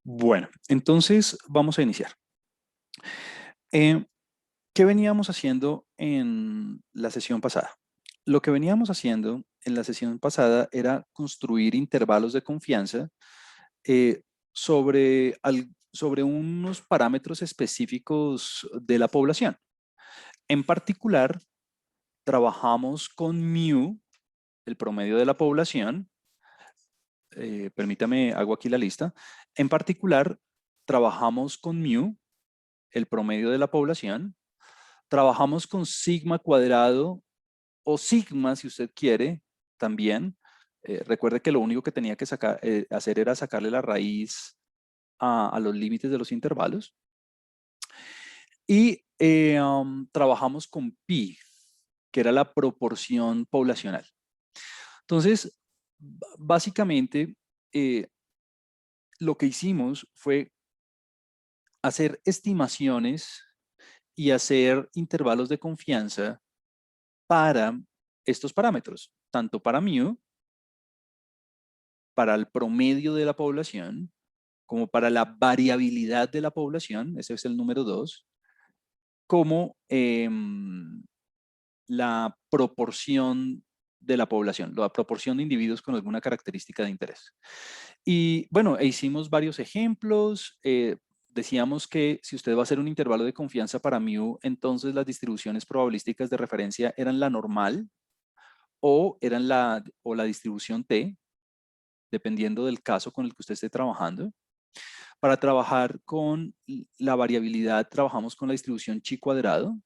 Bueno, entonces vamos a iniciar. Eh, ¿Qué veníamos haciendo en la sesión pasada? Lo que veníamos haciendo en la sesión pasada era construir intervalos de confianza eh, sobre unos parámetros específicos de la población. En particular, trabajamos con mu, el promedio de la población. Permítame, hago aquí la lista. En particular, trabajamos con mu, el promedio de la población. Trabajamos con sigma cuadrado o sigma, si usted quiere, también. Recuerde que lo único que tenía que hacer era sacarle la raíz a los límites de los intervalos. Y trabajamos con pi, que era la proporción poblacional. Entonces, básicamente, lo que hicimos fue hacer estimaciones y hacer intervalos de confianza para estos parámetros, tanto para mu, para el promedio de la población, como para la variabilidad de la población, ese es el número 2, como la proporción de la población, la proporción de individuos con alguna característica de interés. Y bueno, hicimos varios ejemplos. Decíamos que si usted va a hacer un intervalo de confianza para mu, entonces las distribuciones probabilísticas de referencia eran la normal o la distribución T, dependiendo del caso con el que usted esté trabajando. Para trabajar con la variabilidad, trabajamos con la distribución chi cuadrado.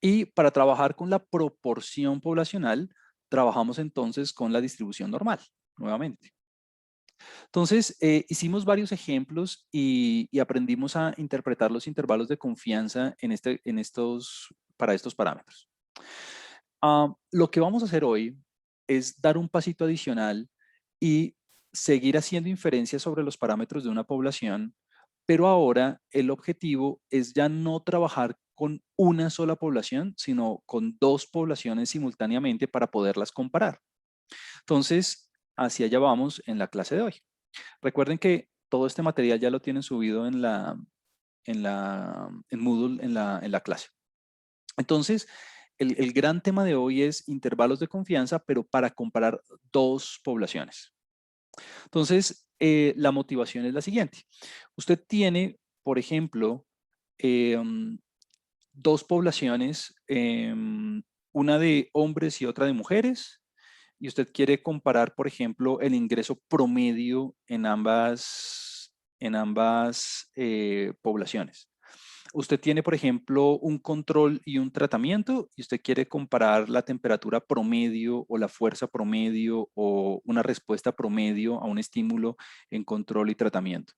Y para trabajar con la proporción poblacional, trabajamos entonces con la distribución normal, nuevamente. Entonces, hicimos varios ejemplos y aprendimos a interpretar los intervalos de confianza para estos parámetros. Lo que vamos a hacer hoy es dar un pasito adicional y seguir haciendo inferencias sobre los parámetros de una población, pero ahora el objetivo es ya no trabajar con una sola población, sino con dos poblaciones simultáneamente para poderlas comparar. Entonces, hacia allá vamos en la clase de hoy. Recuerden que todo este material ya lo tienen subido en Moodle en la clase. Entonces, el gran tema de hoy es intervalos de confianza, pero para comparar dos poblaciones. Entonces, la motivación es la siguiente. Usted tiene, por ejemplo, dos poblaciones, una de hombres y otra de mujeres, y usted quiere comparar, por ejemplo, el ingreso promedio en ambas poblaciones. Usted tiene, por ejemplo, un control y un tratamiento y usted quiere comparar la temperatura promedio o la fuerza promedio o una respuesta promedio a un estímulo en control y tratamiento.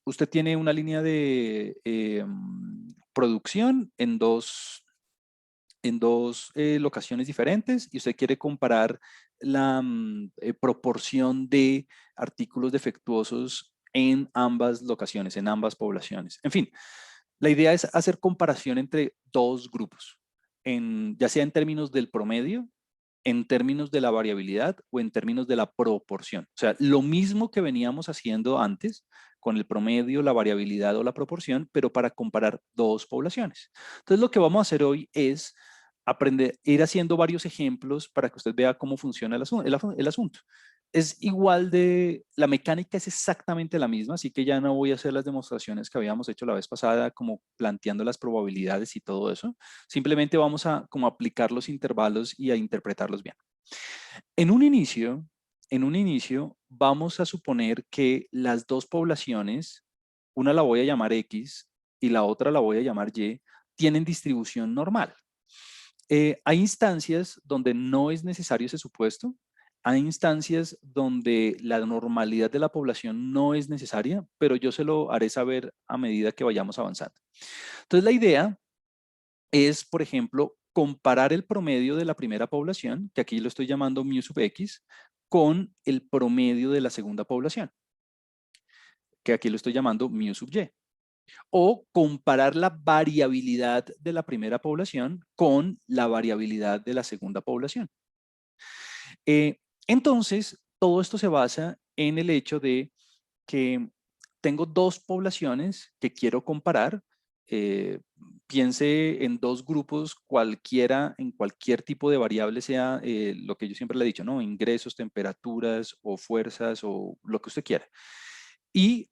Usted tiene una línea de producción en dos locaciones diferentes y usted quiere comparar la proporción de artículos defectuosos en ambas locaciones, en ambas poblaciones. En fin, la idea es hacer comparación entre dos grupos, ya sea en términos del promedio, en términos de la variabilidad o en términos de la proporción. O sea, lo mismo que veníamos haciendo antes con el promedio, la variabilidad o la proporción, pero para comparar dos poblaciones. Entonces, lo que vamos a hacer hoy es ir haciendo varios ejemplos para que usted vea cómo funciona el asunto. La mecánica es exactamente la misma, así que ya no voy a hacer las demostraciones que habíamos hecho la vez pasada, como planteando las probabilidades y todo eso. Simplemente vamos a como aplicar los intervalos y a interpretarlos bien. En un inicio vamos a suponer que las dos poblaciones, una la voy a llamar X y la otra la voy a llamar Y, tienen distribución normal. Hay instancias donde no es necesario ese supuesto. Hay instancias donde la normalidad de la población no es necesaria, pero yo se lo haré saber a medida que vayamos avanzando. Entonces, la idea es, por ejemplo, comparar el promedio de la primera población, que aquí lo estoy llamando mu sub x, con el promedio de la segunda población, que aquí lo estoy llamando mu sub y. O comparar la variabilidad de la primera población con la variabilidad de la segunda población. Entonces, todo esto se basa en el hecho de que tengo dos poblaciones que quiero comparar. Piense en dos grupos cualquiera, en cualquier tipo de variable, sea lo que yo siempre le he dicho, ¿no? Ingresos, temperaturas o fuerzas o lo que usted quiera. Y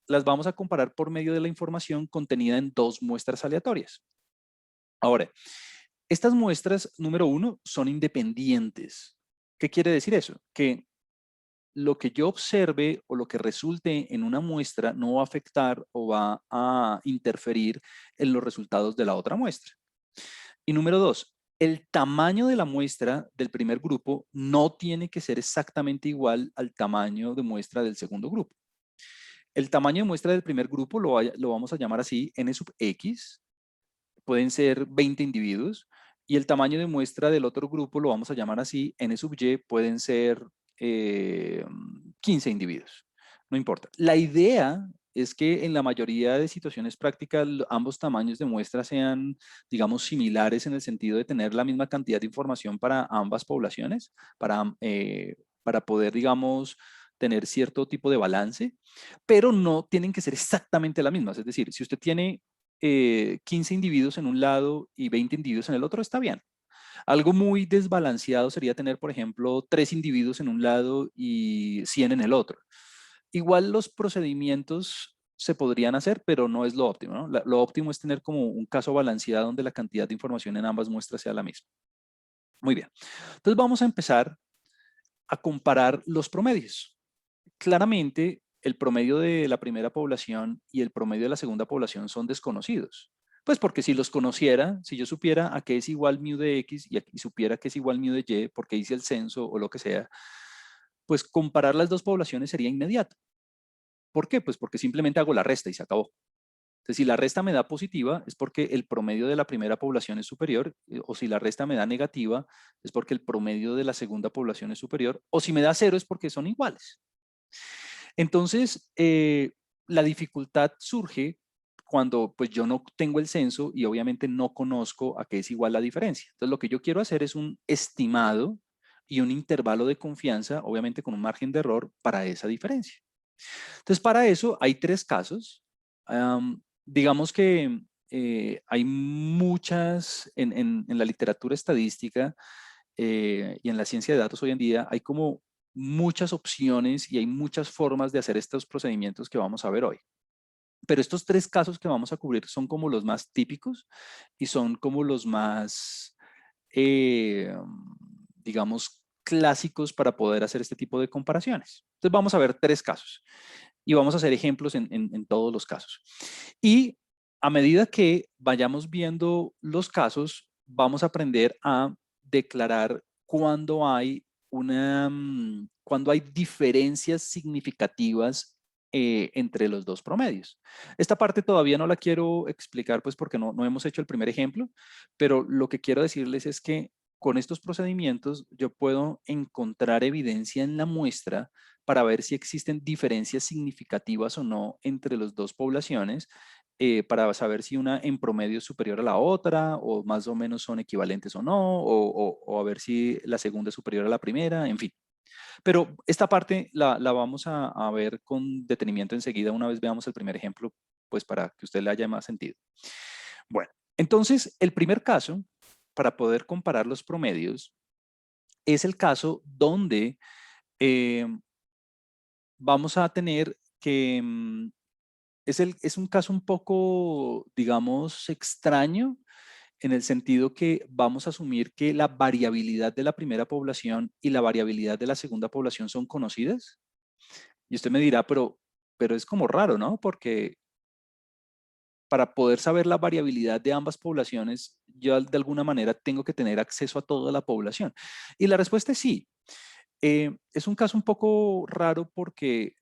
las vamos a comparar por medio de la información contenida en dos muestras aleatorias. Ahora, estas muestras, número uno, son independientes. ¿Qué quiere decir eso? Que lo que yo observe o lo que resulte en una muestra no va a afectar o va a interferir en los resultados de la otra muestra. Y número dos, el tamaño de la muestra del primer grupo no tiene que ser exactamente igual al tamaño de muestra del segundo grupo. El tamaño de muestra del primer grupo lo vamos a llamar así, n sub x, pueden ser 20 individuos, y el tamaño de muestra del otro grupo lo vamos a llamar así, n sub y, pueden ser 15 individuos, no importa. La idea es que en la mayoría de situaciones prácticas ambos tamaños de muestra sean, digamos, similares en el sentido de tener la misma cantidad de información para ambas poblaciones, para poder, digamos, tener cierto tipo de balance, pero no tienen que ser exactamente las mismas. Es decir, si usted tiene 15 individuos en un lado y 20 individuos en el otro, está bien. Algo muy desbalanceado sería tener, por ejemplo, 3 individuos en un lado y 100 en el otro. Igual los procedimientos se podrían hacer, pero no es lo óptimo, ¿no? Lo óptimo es tener como un caso balanceado donde la cantidad de información en ambas muestras sea la misma. Muy bien. Entonces vamos a empezar a comparar los promedios. Claramente, el promedio de la primera población y el promedio de la segunda población son desconocidos. Pues porque si los conociera, si yo supiera a qué es igual mu de X y supiera que es igual mu de Y, porque hice el censo o lo que sea, pues comparar las dos poblaciones sería inmediato. ¿Por qué? Pues porque simplemente hago la resta y se acabó. Entonces, si la resta me da positiva, es porque el promedio de la primera población es superior, o si la resta me da negativa, es porque el promedio de la segunda población es superior, o si me da cero es porque son iguales. Entonces, la dificultad surge cuando pues yo no tengo el censo y obviamente no conozco a qué es igual la diferencia. Entonces, lo que yo quiero hacer es un estimado y un intervalo de confianza, obviamente con un margen de error para esa diferencia. Entonces, para eso hay tres casos. Digamos que hay muchas, en la literatura estadística y en la ciencia de datos hoy en día, hay como muchas opciones y hay muchas formas de hacer estos procedimientos que vamos a ver hoy. Pero estos tres casos que vamos a cubrir son como los más típicos y son como los más, digamos, clásicos para poder hacer este tipo de comparaciones. Entonces vamos a ver tres casos y vamos a hacer ejemplos en todos los casos. Y a medida que vayamos viendo los casos, vamos a aprender a declarar cuando hay cuando hay diferencias significativas entre los dos promedios. Esta parte todavía no la quiero explicar pues porque no hemos hecho el primer ejemplo, pero lo que quiero decirles es que con estos procedimientos yo puedo encontrar evidencia en la muestra para ver si existen diferencias significativas o no entre las dos poblaciones, para saber si una en promedio es superior a la otra o más o menos son equivalentes o no, o a ver si la segunda es superior a la primera, en fin. Pero esta parte la vamos a ver con detenimiento enseguida una vez veamos el primer ejemplo, pues para que usted le haya más sentido. Bueno, entonces el primer caso para poder comparar los promedios es el caso donde eh, vamos a tener que, es un caso un poco, digamos, extraño en el sentido que vamos a asumir que la variabilidad de la primera población y la variabilidad de la segunda población son conocidas. Y usted me dirá, pero es como raro, ¿no? Porque para poder saber la variabilidad de ambas poblaciones, yo de alguna manera tengo que tener acceso a toda la población. Y la respuesta es sí. Es un caso un poco raro porque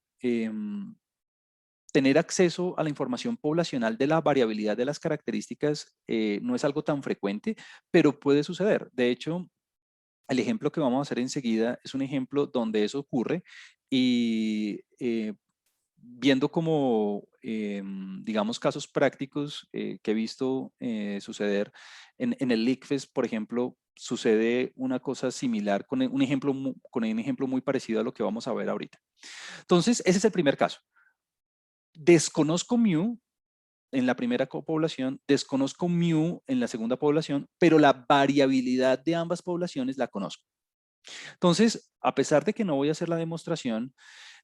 tener acceso a la información poblacional de la variabilidad de las características no es algo tan frecuente, pero puede suceder. De hecho, el ejemplo que vamos a hacer enseguida es un ejemplo donde eso ocurre y viendo como, digamos, casos prácticos que he visto suceder en el ICFES, por ejemplo, sucede una cosa similar con un ejemplo, con un ejemplo muy parecido a lo que vamos a ver ahorita. Entonces, ese es el primer caso. Desconozco mu en la primera población, desconozco mu en la segunda población, pero la variabilidad de ambas poblaciones la conozco. Entonces, a pesar de que no voy a hacer la demostración,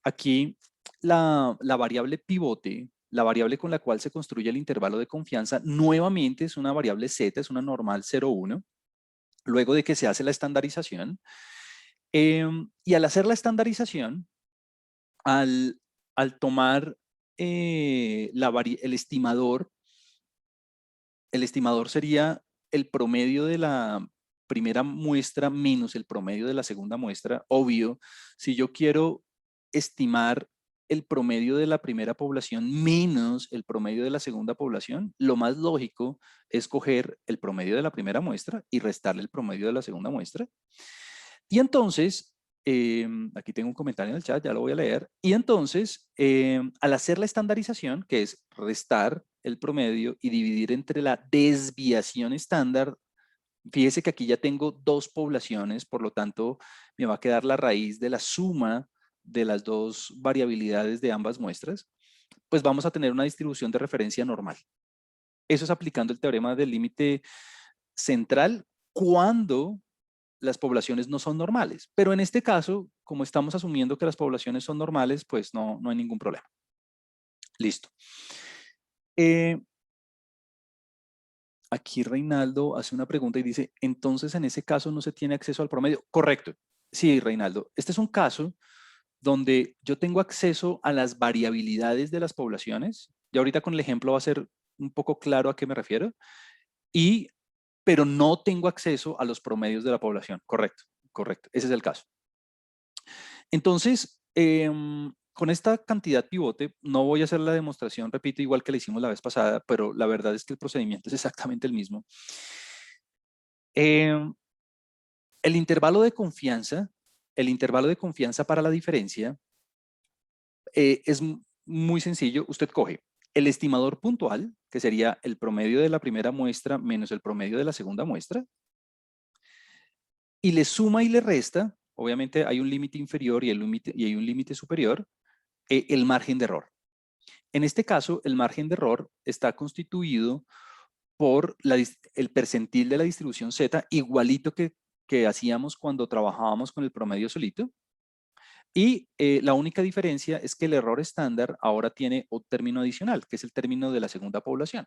aquí la variable pivote, la variable con la cual se construye el intervalo de confianza, nuevamente es una variable z, es una normal 0,1, luego de que se hace la estandarización. Y al hacer la estandarización, al tomar el estimador sería el promedio de la primera muestra menos el promedio de la segunda muestra. Obvio, si yo quiero estimar el promedio de la primera población menos el promedio de la segunda población, lo más lógico es coger el promedio de la primera muestra y restarle el promedio de la segunda muestra. Y entonces, aquí tengo un comentario en el chat, ya lo voy a leer. Y entonces, al hacer la estandarización, que es restar el promedio y dividir entre la desviación estándar, fíjese que aquí ya tengo dos poblaciones, por lo tanto, me va a quedar la raíz de la suma de las dos variabilidades de ambas muestras, pues vamos a tener una distribución de referencia normal. Eso es aplicando el teorema del límite central cuando las poblaciones no son normales. Pero en este caso, como estamos asumiendo que las poblaciones son normales, pues no hay ningún problema. Listo. Aquí Reinaldo hace una pregunta y dice, entonces en ese caso no se tiene acceso al promedio. Correcto. Sí, Reinaldo. Este es un caso donde yo tengo acceso a las variabilidades de las poblaciones. Y ahorita con el ejemplo va a ser un poco claro a qué me refiero. Pero no tengo acceso a los promedios de la población. Correcto, correcto. Ese es el caso. Entonces, con esta cantidad pivote, no voy a hacer la demostración, repito, igual que la hicimos la vez pasada, pero la verdad es que el procedimiento es exactamente el mismo. El intervalo de confianza para la diferencia es muy sencillo. Usted coge el estimador puntual, que sería el promedio de la primera muestra menos el promedio de la segunda muestra, y le suma y le resta, obviamente hay un límite inferior y hay un límite superior, el margen de error. En este caso, el margen de error está constituido por el percentil de la distribución Z, igualito que hacíamos cuando trabajábamos con el promedio solito. Y la única diferencia es que el error estándar ahora tiene un término adicional, que es el término de la segunda población.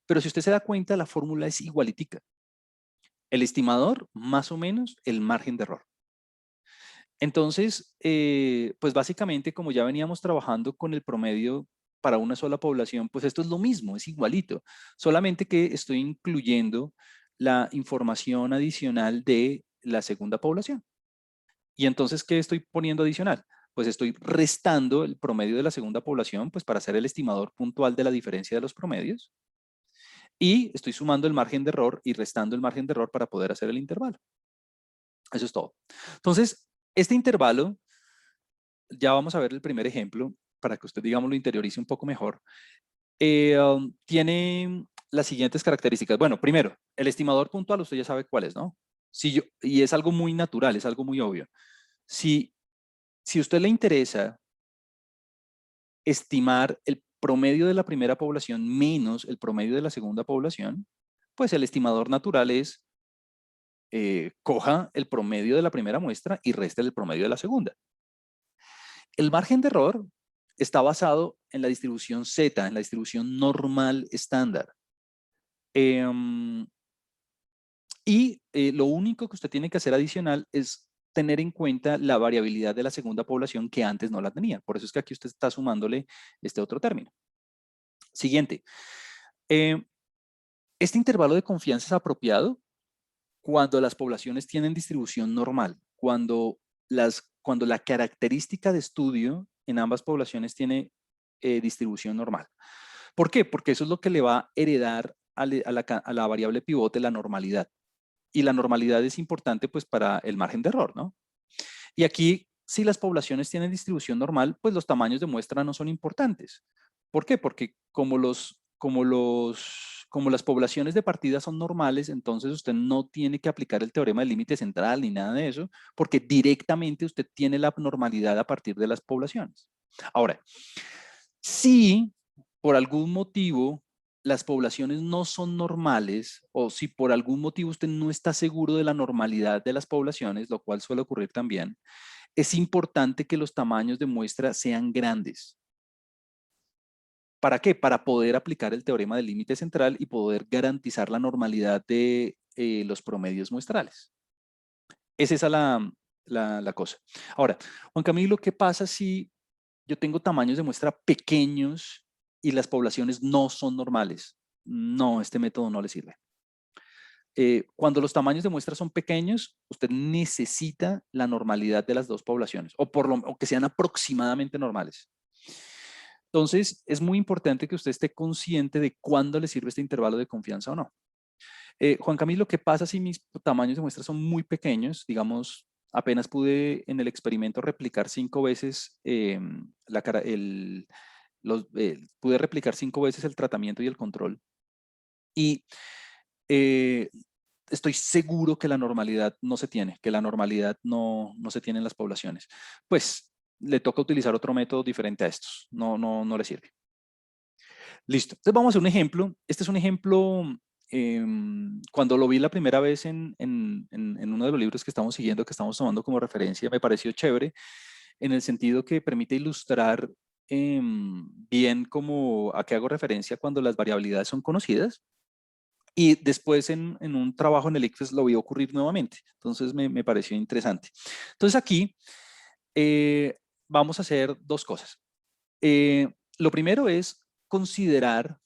Pero si usted se da cuenta, la fórmula es igualitica. El estimador, más o menos, el margen de error. Entonces, pues básicamente, como ya veníamos trabajando con el promedio para una sola población, pues esto es lo mismo, es igualito. Solamente que estoy incluyendo la información adicional de la segunda población. Y entonces, ¿qué estoy poniendo adicional? Pues estoy restando el promedio de la segunda población, pues para hacer el estimador puntual de la diferencia de los promedios. Y estoy sumando el margen de error y restando el margen de error para poder hacer el intervalo. Eso es todo. Entonces, este intervalo, ya vamos a ver el primer ejemplo para que usted, digamos, lo interiorice un poco mejor. Tiene las siguientes características. Bueno, primero, el estimador puntual, usted ya sabe cuál es, ¿no? Y es algo muy natural, es algo muy obvio. Si a usted le interesa estimar el promedio de la primera población menos el promedio de la segunda población, pues el estimador natural es coja el promedio de la primera muestra y reste el promedio de la segunda. El margen de error está basado en la distribución Z, en la distribución normal estándar. Lo único que usted tiene que hacer adicional es tener en cuenta la variabilidad de la segunda población que antes no la tenía. Por eso es que aquí usted está sumándole este otro término. Siguiente. Este intervalo de confianza es apropiado cuando las poblaciones tienen distribución normal, cuando la característica de estudio en ambas poblaciones tiene distribución normal. ¿Por qué? Porque eso es lo que le va a heredar a la variable pivote la normalidad. Y la normalidad es importante pues para el margen de error, ¿no? Y aquí si las poblaciones tienen distribución normal, pues los tamaños de muestra no son importantes. ¿Por qué? Porque como las poblaciones de partida son normales, entonces usted no tiene que aplicar el teorema del límite central ni nada de eso, porque directamente usted tiene la normalidad a partir de las poblaciones. Ahora, si por algún motivo las poblaciones no son normales, o si por algún motivo usted no está seguro de la normalidad de las poblaciones, lo cual suele ocurrir también, es importante que los tamaños de muestra sean grandes. ¿Para qué? Para poder aplicar el teorema del límite central y poder garantizar la normalidad de los promedios muestrales. Es esa la cosa. Ahora, Juan Camilo, ¿qué pasa si yo tengo tamaños de muestra pequeños y las poblaciones no son normales? No, este método no le sirve. Cuando los tamaños de muestra son pequeños, usted necesita la normalidad de las dos poblaciones, o que sean aproximadamente normales. Entonces, es muy importante que usted esté consciente de cuándo le sirve este intervalo de confianza o no. Juan Camilo, ¿qué pasa si mis tamaños de muestra son muy pequeños? Digamos, apenas pude en el experimento replicar 5 veces pude replicar 5 veces el tratamiento y el control. Y estoy seguro que la normalidad no se tiene, que la normalidad no se tiene en las poblaciones. Pues le toca utilizar otro método diferente a estos. No le sirve. Listo. Entonces vamos a hacer un ejemplo. Este es un ejemplo, cuando lo vi la primera vez en uno de los libros que estamos siguiendo, que estamos tomando como referencia, me pareció chévere en el sentido que permite ilustrar bien como a qué hago referencia cuando las variabilidades son conocidas. Y después en un trabajo en el ICFES lo vi ocurrir nuevamente. Entonces me pareció interesante. Entonces aquí vamos a hacer dos cosas. Lo primero es considerar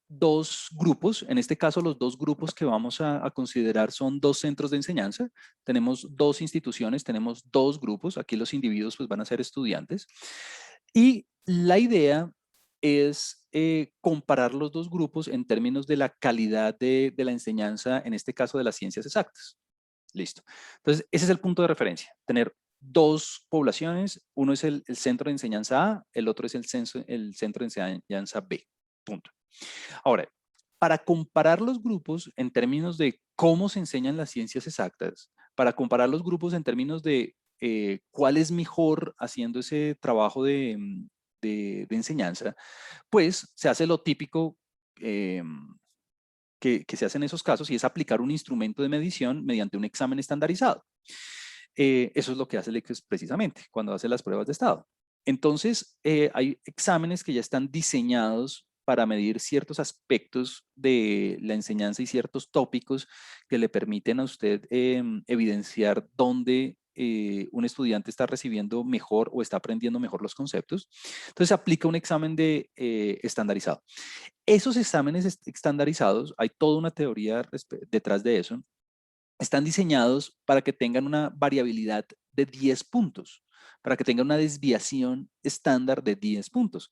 dos grupos. En este caso, los dos grupos que vamos a considerar son dos centros de enseñanza. Tenemos dos instituciones, tenemos dos grupos. Aquí los individuos pues, van a ser estudiantes. Y la idea es comparar los dos grupos en términos de la calidad de la enseñanza, en este caso de las ciencias exactas. Listo. Entonces, ese es el punto de referencia, tener dos poblaciones, uno es el centro de enseñanza A, el otro es el centro de enseñanza B. Punto. Ahora, para comparar los grupos en términos de cómo se enseñan las ciencias exactas, para comparar los grupos en términos de cuál es mejor haciendo ese trabajo de enseñanza, pues se hace lo típico que se hace en esos casos y es aplicar un instrumento de medición mediante un examen estandarizado. Eso es lo que hace el ICFES precisamente cuando hace las pruebas de estado. Entonces, hay exámenes que ya están diseñados para medir ciertos aspectos de la enseñanza y ciertos tópicos que le permiten a usted evidenciar dónde un estudiante está recibiendo mejor o está aprendiendo mejor los conceptos. Entonces, aplica un examen estandarizado. Esos exámenes estandarizados, hay toda una teoría detrás de eso, están diseñados para que tengan una variabilidad de 10 puntos, para que tengan una desviación estándar de 10 puntos.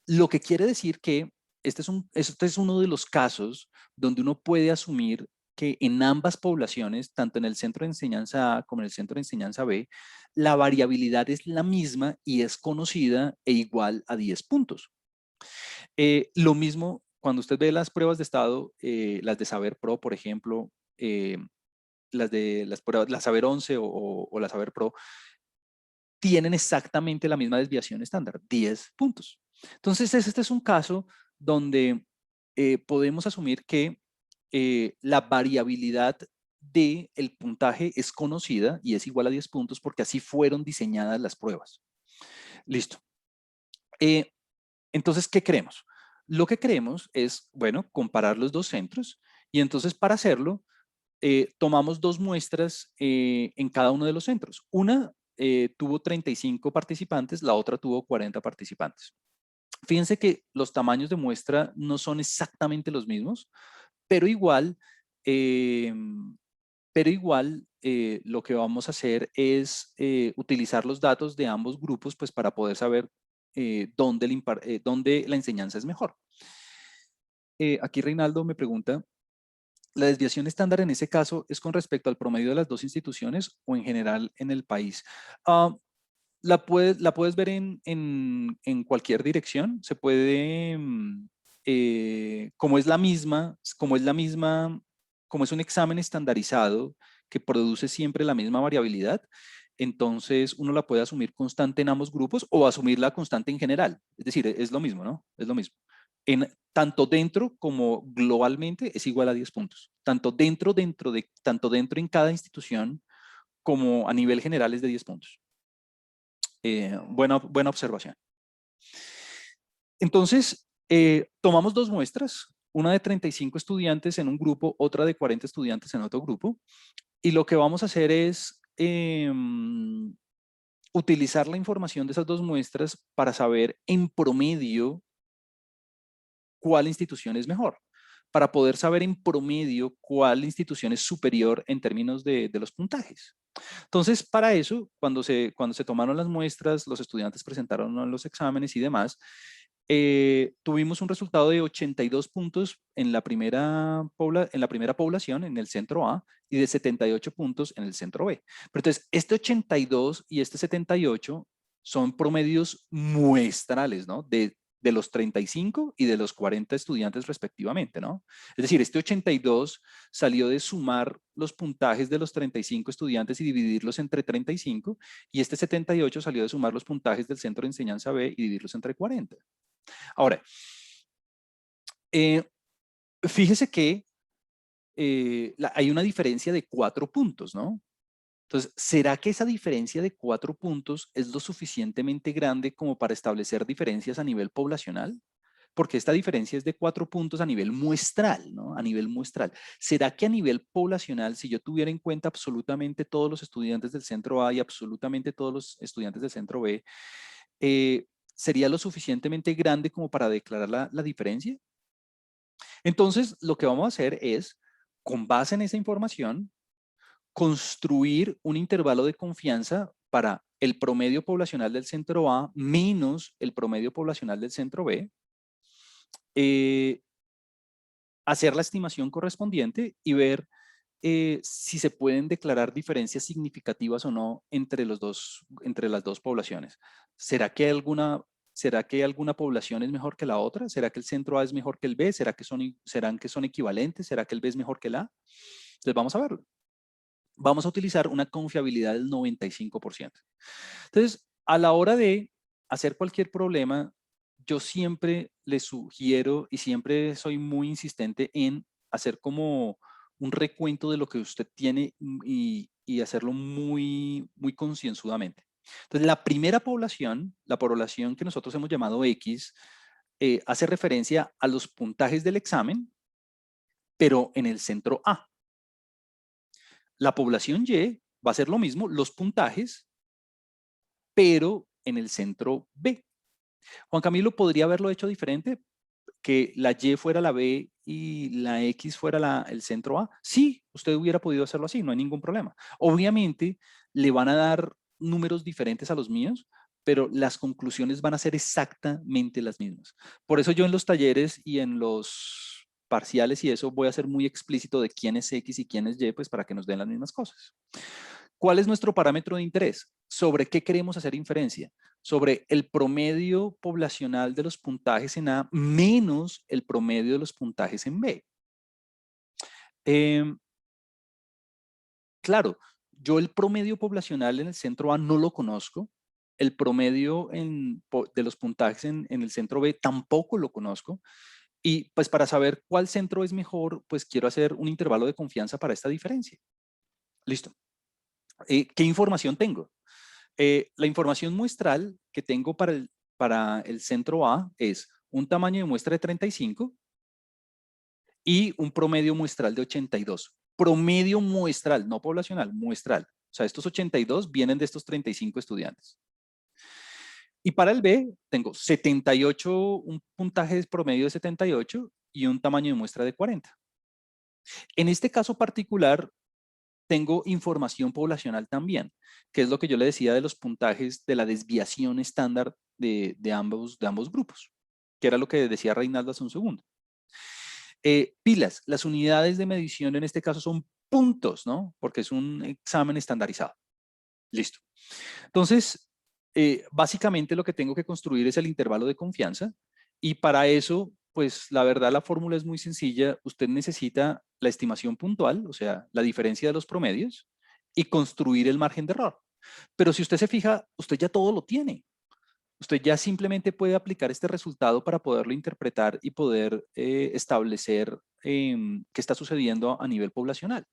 Lo que quiere decir que este es uno de los casos donde uno puede asumir que en ambas poblaciones, tanto en el centro de enseñanza A como en el centro de enseñanza B, la variabilidad es la misma y es conocida e igual a 10 puntos. Lo mismo cuando usted ve las pruebas de estado, las de Saber Pro, por ejemplo, las pruebas, la Saber 11 o la Saber Pro, tienen exactamente la misma desviación estándar, 10 puntos. Entonces, este es un caso donde podemos asumir que la variabilidad del puntaje es conocida y es igual a 10 puntos porque así fueron diseñadas las pruebas. Listo. Entonces, ¿qué creemos? Lo que creemos es, bueno, comparar los dos centros y entonces para hacerlo tomamos dos muestras en cada uno de los centros. Una tuvo 35 participantes, la otra tuvo 40 participantes. Fíjense que los tamaños de muestra no son exactamente los mismos, pero igual, eh, lo que vamos a hacer es utilizar los datos de ambos grupos pues, para poder saber dónde la enseñanza es mejor. Aquí Reinaldo me pregunta La desviación estándar en ese caso es con respecto al promedio de las dos instituciones o en general en el país. Ah, la puedes ver en cualquier dirección. Se puede, como es la misma, como es un examen estandarizado que produce siempre la misma variabilidad, entonces uno la puede asumir constante en ambos grupos o asumirla constante en general. Es decir, es lo mismo, ¿no? Es lo mismo. Tanto dentro como globalmente es igual a 10 puntos. Tanto dentro en cada institución como a nivel general es de 10 puntos. Buena observación. Entonces, tomamos dos muestras, una de 35 estudiantes en un grupo, otra de 40 estudiantes en otro grupo, y lo que vamos a hacer es utilizar la información de esas dos muestras para saber en promedio cuál institución es mejor, para poder saber en promedio cuál institución es superior en términos de los puntajes. Entonces, para eso, cuando se tomaron las muestras, los estudiantes presentaron los exámenes y demás, tuvimos un resultado de 82 puntos en la primera población, en el centro A, y de 78 puntos en el centro B. Pero entonces, este 82 y este 78 son promedios muestrales, ¿no? De los 35 y de los 40 estudiantes respectivamente, ¿no? Es decir, este 82 salió de sumar los puntajes de los 35 estudiantes y dividirlos entre 35, y este 78 salió de sumar los puntajes del centro de enseñanza B y dividirlos entre 40. Ahora, fíjese que hay una diferencia de 4 puntos, ¿no? Entonces, ¿será que esa diferencia de 4 puntos es lo suficientemente grande como para establecer diferencias a nivel poblacional? Porque esta diferencia es de 4 puntos a nivel muestral, ¿no? A nivel muestral. ¿Será que a nivel poblacional, si yo tuviera en cuenta absolutamente todos los estudiantes del centro A y absolutamente todos los estudiantes del centro B, sería lo suficientemente grande como para declarar la diferencia? Entonces, lo que vamos a hacer es, con base en esa información, construir un intervalo de confianza para el promedio poblacional del centro A menos el promedio poblacional del centro B, hacer la estimación correspondiente y ver si se pueden declarar diferencias significativas o no entre las dos poblaciones. ¿Será que alguna población es mejor que la otra? ¿Será que el centro A es mejor que el B? ¿Serán que son equivalentes? ¿Será que el B es mejor que el A? Entonces vamos a verlo. Vamos a utilizar una confiabilidad del 95%. Entonces, a la hora de hacer cualquier problema, yo siempre le sugiero y siempre soy muy insistente en hacer como un recuento de lo que usted tiene y hacerlo muy concienzudamente. Entonces, la población que nosotros hemos llamado X, hace referencia a los puntajes del examen, pero en el centro A. La población Y va a ser lo mismo, los puntajes, pero en el centro B. Juan Camilo, ¿podría haberlo hecho diferente? ¿Que la Y fuera la B y la X fuera el centro A? Sí, usted hubiera podido hacerlo así, no hay ningún problema. Obviamente, le van a dar números diferentes a los míos, pero las conclusiones van a ser exactamente las mismas. Por eso yo en los talleres y en los parciales y eso voy a ser muy explícito de quién es X y quién es Y, pues para que nos den las mismas cosas. ¿Cuál es nuestro parámetro de interés? ¿Sobre qué queremos hacer inferencia? Sobre el promedio poblacional de los puntajes en A menos el promedio de los puntajes en B. Claro, yo el promedio poblacional en el centro A no lo conozco. El promedio de los puntajes en el centro B tampoco lo conozco. Y pues para saber cuál centro es mejor, pues quiero hacer un intervalo de confianza para esta diferencia. Listo. ¿Qué información tengo? La información muestral que tengo para el centro A es un tamaño de muestra de 35 y un promedio muestral de 82. Promedio muestral, no poblacional, muestral. O sea, estos 82 vienen de estos 35 estudiantes. Y para el B tengo 78, un puntaje de promedio de 78 y un tamaño de muestra de 40. En este caso particular, tengo información poblacional también, que es lo que yo le decía de los puntajes de la desviación estándar de ambos grupos, que era lo que decía Reinaldo hace un segundo. Pilas, las unidades de medición en este caso son puntos, ¿no? Porque es un examen estandarizado. Listo. Entonces, básicamente lo que tengo que construir es el intervalo de confianza y para eso, pues la verdad la fórmula es muy sencilla. Usted necesita la estimación puntual, o sea, la diferencia de los promedios y construir el margen de error. Pero si usted se fija, usted ya todo lo tiene. Usted ya simplemente puede aplicar este resultado para poderlo interpretar y poder establecer qué está sucediendo a nivel poblacional.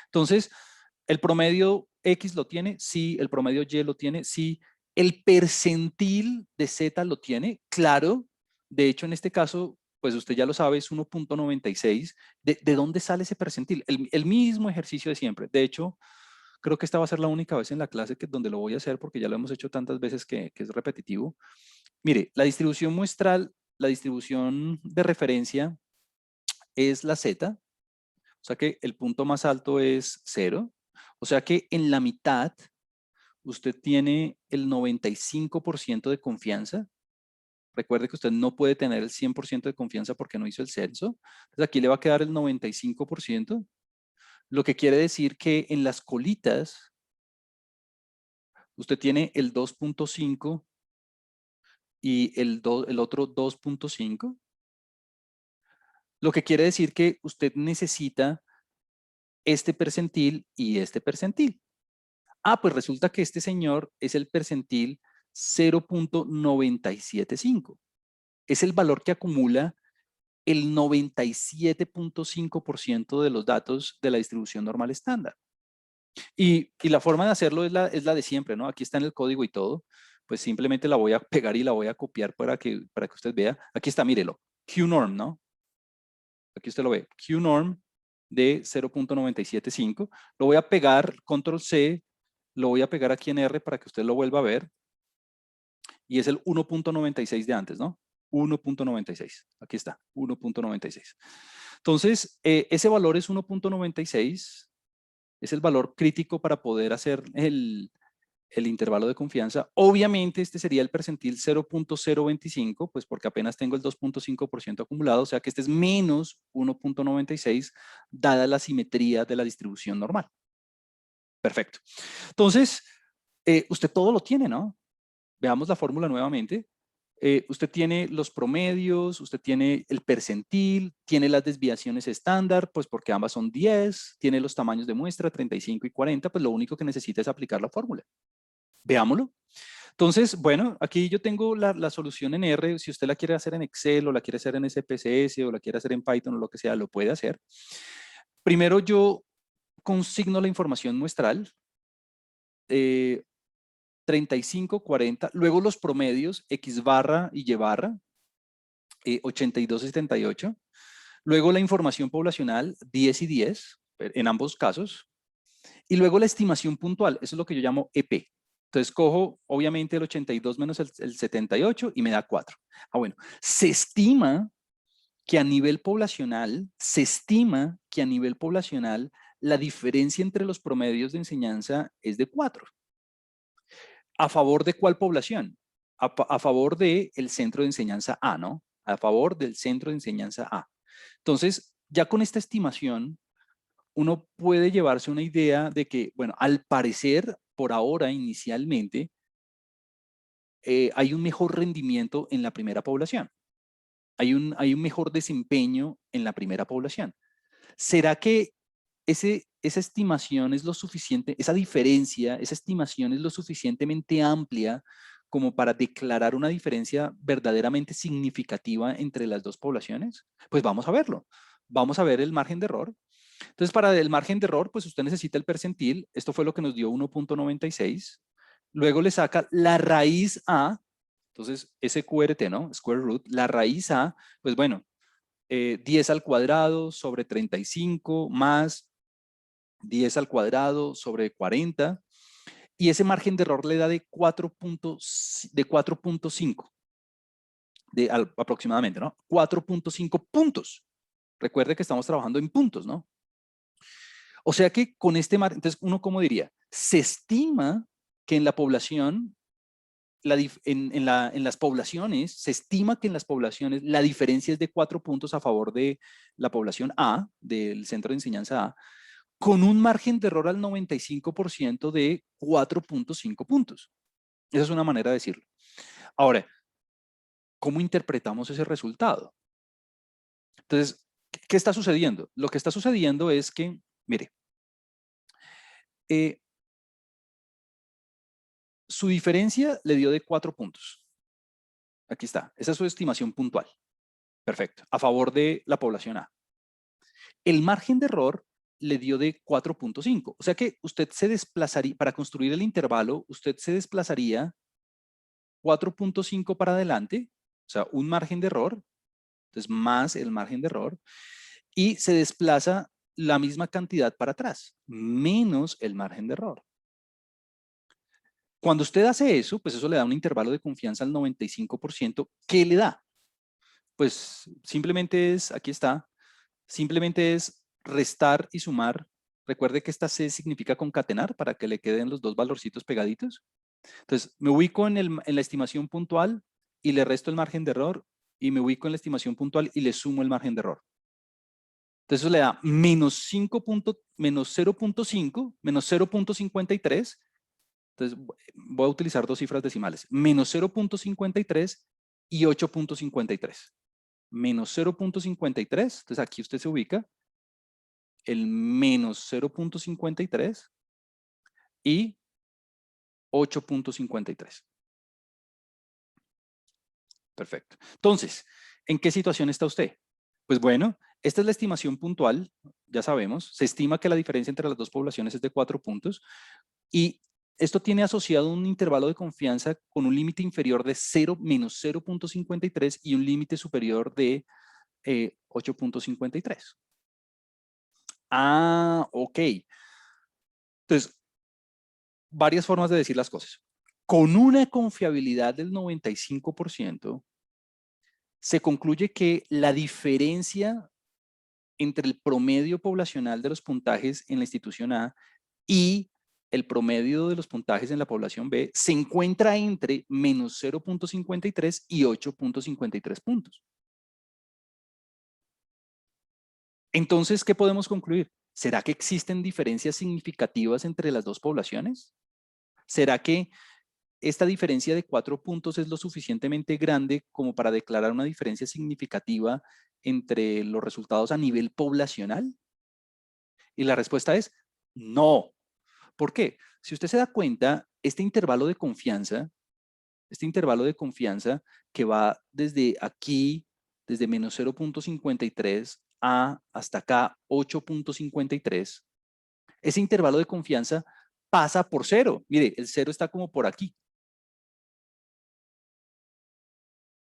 Entonces, ¿el promedio X lo tiene? Sí. ¿El promedio Y lo tiene? Sí. ¿El percentil de Z lo tiene? Claro. De hecho, en este caso, pues usted ya lo sabe, es 1.96. ¿De dónde sale ese percentil? El mismo ejercicio de siempre. De hecho, creo que esta va a ser la única vez en la clase donde lo voy a hacer porque ya lo hemos hecho tantas veces que es repetitivo. Mire, la distribución muestral, la distribución de referencia es la Z. O sea que el punto más alto es 0. O sea que en la mitad usted tiene el 95% de confianza. Recuerde que usted no puede tener el 100% de confianza porque no hizo el censo. Entonces aquí le va a quedar el 95%, lo que quiere decir que en las colitas usted tiene el 2.5 y el otro 2.5, lo que quiere decir que usted necesita este percentil y este percentil. Ah, pues resulta que este señor es el percentil 0.975. Es el valor que acumula el 97.5% de los datos de la distribución normal estándar. Y la forma de hacerlo es la de siempre, ¿no? Aquí está en el código y todo. Pues simplemente la voy a pegar y la voy a copiar para que usted vea. Aquí está, mírelo. QNorm, ¿no? Aquí usted lo ve. QNorm de 0.975. Lo voy a pegar, control C, lo voy a pegar aquí en R para que usted lo vuelva a ver. Y es el 1.96 de antes, ¿no? 1.96. Aquí está, 1.96. Entonces, ese valor es 1.96. Es el valor crítico para poder hacer el intervalo de confianza. Obviamente, este sería el percentil 0.025, pues porque apenas tengo el 2.5% acumulado, o sea que este es menos 1.96, dada la simetría de la distribución normal. Perfecto. Entonces, usted todo lo tiene, ¿no? Veamos la fórmula nuevamente. Usted tiene los promedios, usted tiene el percentil, tiene las desviaciones estándar, pues porque ambas son 10, tiene los tamaños de muestra, 35 y 40, pues lo único que necesita es aplicar la fórmula. Veámoslo. Entonces, bueno, aquí yo tengo la solución en R. Si usted la quiere hacer en Excel o la quiere hacer en SPSS o la quiere hacer en Python o lo que sea, lo puede hacer. Primero yo consigno la información muestral. 35, 40, luego los promedios X barra y Y barra, 82 y 78, luego la información poblacional 10 y 10, en ambos casos, y luego la estimación puntual, eso es lo que yo llamo EP. Entonces cojo obviamente el 82 menos el 78 y me da 4. Ah, bueno, se estima que a nivel poblacional, la diferencia entre los promedios de enseñanza es de 4. ¿A favor de cuál población? A favor del centro de enseñanza A, ¿no? A favor del centro de enseñanza A. Entonces, ya con esta estimación, uno puede llevarse una idea de que, bueno, al parecer, por ahora, inicialmente, hay un mejor rendimiento en la primera población. Hay un mejor desempeño en la primera población. ¿Será que esa estimación es lo suficiente, esa diferencia, esa estimación es lo suficientemente amplia como para declarar una diferencia verdaderamente significativa entre las dos poblaciones? Pues vamos a verlo. Vamos a ver el margen de error. Entonces, para el margen de error, pues usted necesita el percentil. Esto fue lo que nos dio 1.96. Luego le saca la raíz A. Entonces, SQRT, ¿no? Square root. La raíz A, pues bueno, 10 al cuadrado sobre 35 más 10 al cuadrado sobre 40, y ese margen de error le da de 4.5 aproximadamente, ¿no? 4.5 puntos. Recuerde que estamos trabajando en puntos, ¿no? O sea que con este margen, entonces uno, ¿cómo diría? Se estima que en la población en las poblaciones, se estima que en las poblaciones la diferencia es de 4 puntos a favor de la población A, del centro de enseñanza A, con un margen de error al 95% de 4.5 puntos. Esa es una manera de decirlo. Ahora, ¿cómo interpretamos ese resultado? Entonces, ¿qué está sucediendo? Lo que está sucediendo es que, mire, su diferencia le dio de 4 puntos. Aquí está, esa es su estimación puntual. Perfecto, a favor de la población A. El margen de error le dio de 4.5. O sea que usted se desplazaría, para construir el intervalo, usted se desplazaría 4.5 para adelante, o sea, un margen de error, entonces más el margen de error, y se desplaza la misma cantidad para atrás, menos el margen de error. Cuando usted hace eso, pues eso le da un intervalo de confianza al 95%. ¿Qué le da? Pues simplemente es, aquí está, simplemente es restar y sumar. Recuerde que esta C significa concatenar para que le queden los dos valorcitos pegaditos. Entonces, me ubico en la estimación puntual y le resto el margen de error y me ubico en la estimación puntual y le sumo el margen de error. Entonces, eso le da menos 0.5, menos 0.53. Entonces, voy a utilizar dos cifras decimales, menos 0.53 y 8.53. Menos 0.53, entonces aquí usted se ubica, el menos 0.53 y 8.53. Perfecto. Entonces, ¿en qué situación está usted? Pues bueno, esta es la estimación puntual, ya sabemos, se estima que la diferencia entre las dos poblaciones es de 4 puntos y esto tiene asociado un intervalo de confianza con un límite inferior de 0 menos 0.53 y un límite superior de 8.53. Ah, ok. Entonces, varias formas de decir las cosas. Con una confiabilidad del 95%, se concluye que la diferencia entre el promedio poblacional de los puntajes en la institución A y el promedio de los puntajes en la población B se encuentra entre menos 0.53 y 8.53 puntos. Entonces, ¿qué podemos concluir? ¿Será que existen diferencias significativas entre las dos poblaciones? ¿Será que esta diferencia de 4 puntos es lo suficientemente grande como para declarar una diferencia significativa entre los resultados a nivel poblacional? Y la respuesta es no. ¿Por qué? Si usted se da cuenta, este intervalo de confianza que va desde aquí, desde menos 0.53 a hasta acá 8.53, ese intervalo de confianza pasa por cero. Mire, el cero está como por aquí.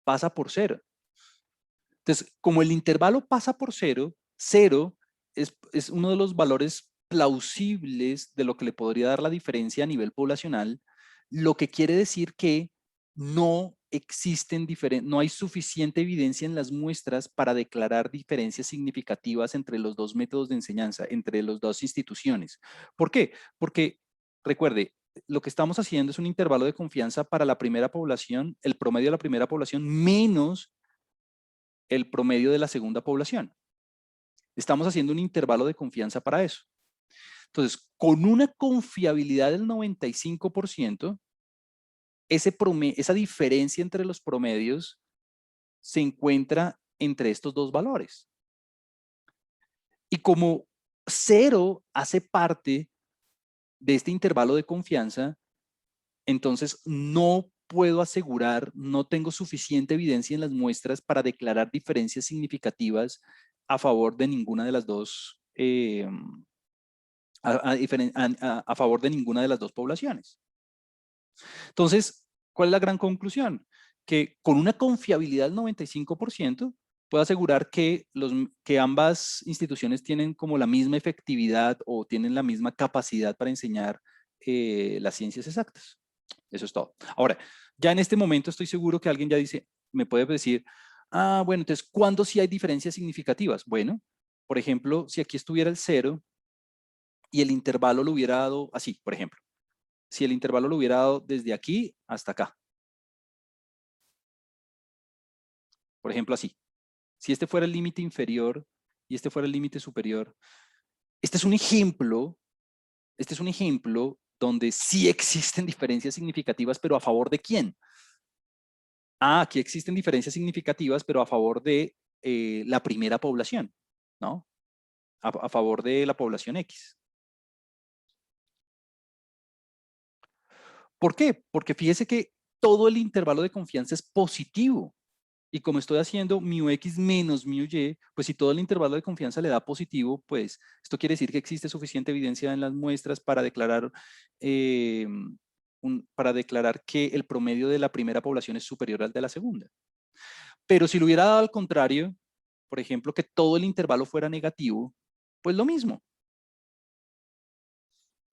Pasa por cero. Entonces, como el intervalo pasa por cero, cero es uno de los valores plausibles de lo que le podría dar la diferencia a nivel poblacional, lo que quiere decir que no existen no hay suficiente evidencia en las muestras para declarar diferencias significativas entre los dos métodos de enseñanza, entre las dos instituciones. ¿Por qué? Porque, recuerde, lo que estamos haciendo es un intervalo de confianza para la primera población, el promedio de la primera población, menos el promedio de la segunda población. Estamos haciendo un intervalo de confianza para eso. Entonces, con una confiabilidad del 95%, esa diferencia entre los promedios se encuentra entre estos dos valores. Y como cero hace parte de este intervalo de confianza, entonces no puedo asegurar, no tengo suficiente evidencia en las muestras para declarar diferencias significativas a favor de ninguna de las dos, a favor de ninguna de las dos poblaciones. Entonces, ¿cuál es la gran conclusión? Que con una confiabilidad del 95%, puedo asegurar que ambas instituciones tienen como la misma efectividad o tienen la misma capacidad para enseñar las ciencias exactas. Eso es todo. Ahora, ya en este momento estoy seguro que alguien ya dice, me puede decir, ah, bueno, entonces, ¿cuándo sí hay diferencias significativas? Bueno, por ejemplo, si aquí estuviera el 0 y el intervalo lo hubiera dado así, por ejemplo, si el intervalo lo hubiera dado desde aquí hasta acá, Por ejemplo, así. Si este fuera el límite inferior y este fuera el límite superior, este es un ejemplo donde sí existen diferencias significativas, pero ¿a favor de quién? Ah, aquí existen diferencias significativas, pero a favor de la primera población, ¿no? A favor de la población X. ¿Por qué? Porque fíjese que todo el intervalo de confianza es positivo. Y como estoy haciendo mu X menos mu Y, pues si todo el intervalo de confianza le da positivo, pues esto quiere decir que existe suficiente evidencia en las muestras para declarar, eh, para declarar que el promedio de la primera población es superior al de la segunda. Pero si lo hubiera dado al contrario, por ejemplo, que todo el intervalo fuera negativo, pues lo mismo.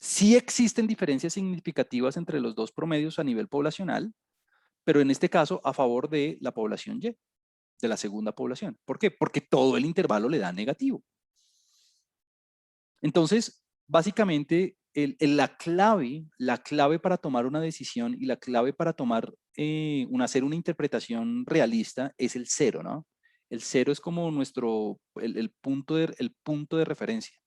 Sí existen diferencias significativas entre los dos promedios a nivel poblacional, pero en este caso a favor de la población Y, de la segunda población. ¿Por qué? Porque todo el intervalo le da negativo. Entonces, básicamente, la clave para tomar una decisión y la clave para tomar, hacer una interpretación realista es el cero, ¿no? El cero es como el punto de referencia.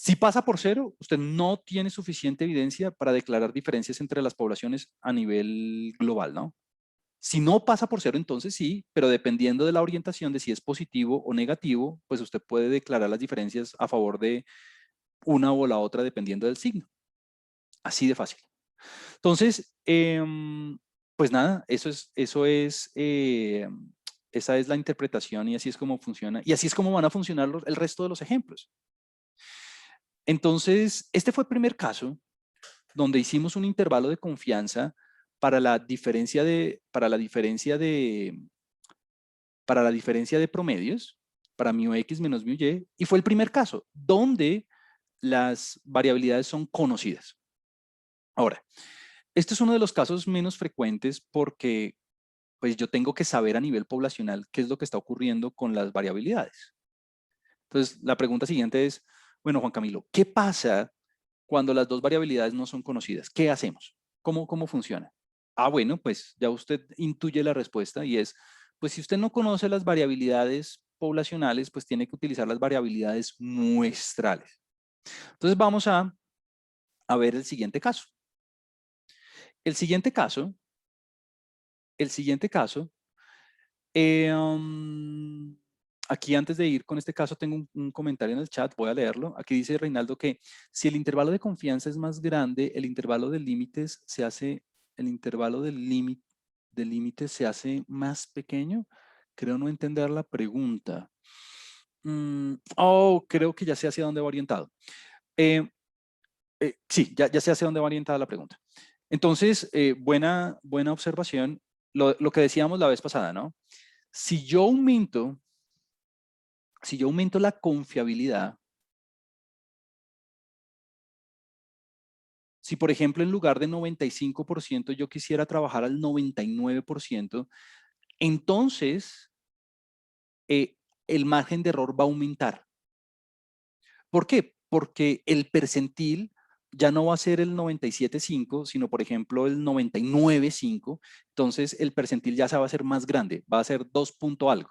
Si pasa por cero, usted no tiene suficiente evidencia para declarar diferencias entre las poblaciones a nivel global, ¿no? Si no pasa por cero, entonces sí, pero dependiendo de la orientación de si es positivo o negativo, pues usted puede declarar las diferencias a favor de una o la otra dependiendo del signo. Así de fácil. Entonces, pues nada, esa es la interpretación y así es como funciona. Y así es como van a funcionar el resto de los ejemplos. Entonces, este fue el primer caso donde hicimos un intervalo de confianza para la diferencia de promedios, para mu X menos mu Y, y fue el primer caso donde las variabilidades son conocidas. Ahora, este es uno de los casos menos frecuentes porque pues yo tengo que saber a nivel poblacional qué es lo que está ocurriendo con las variabilidades. Entonces, la pregunta siguiente es, bueno, Juan Camilo, ¿qué pasa cuando las dos variabilidades no son conocidas? ¿Qué hacemos? ¿Cómo funciona? Ah, bueno, pues ya usted intuye la respuesta y es, pues si usted no conoce las variabilidades poblacionales, pues tiene que utilizar las variabilidades muestrales. Entonces vamos a ver el siguiente caso. El siguiente caso, el siguiente caso, eh, um, aquí antes de ir con este caso tengo un comentario en el chat, voy a leerlo. Aquí dice Reinaldo que si el intervalo de confianza es más grande, el intervalo de límites se hace, el intervalo de límites se hace más pequeño. Creo no entender la pregunta. Creo que ya sé hacia dónde va orientado. Sí, ya sé hacia dónde va orientada la pregunta. Entonces, buena observación. Lo que decíamos la vez pasada, ¿no? Si yo aumento, si yo aumento la confiabilidad, si por ejemplo en lugar de 95% yo quisiera trabajar al 99%, entonces eh, el margen de error va a aumentar. ¿Por qué? Porque el percentil ya no va a ser el 97.5, sino por ejemplo el 99.5. Entonces el percentil ya se va a ser más grande, va a ser 2 punto algo.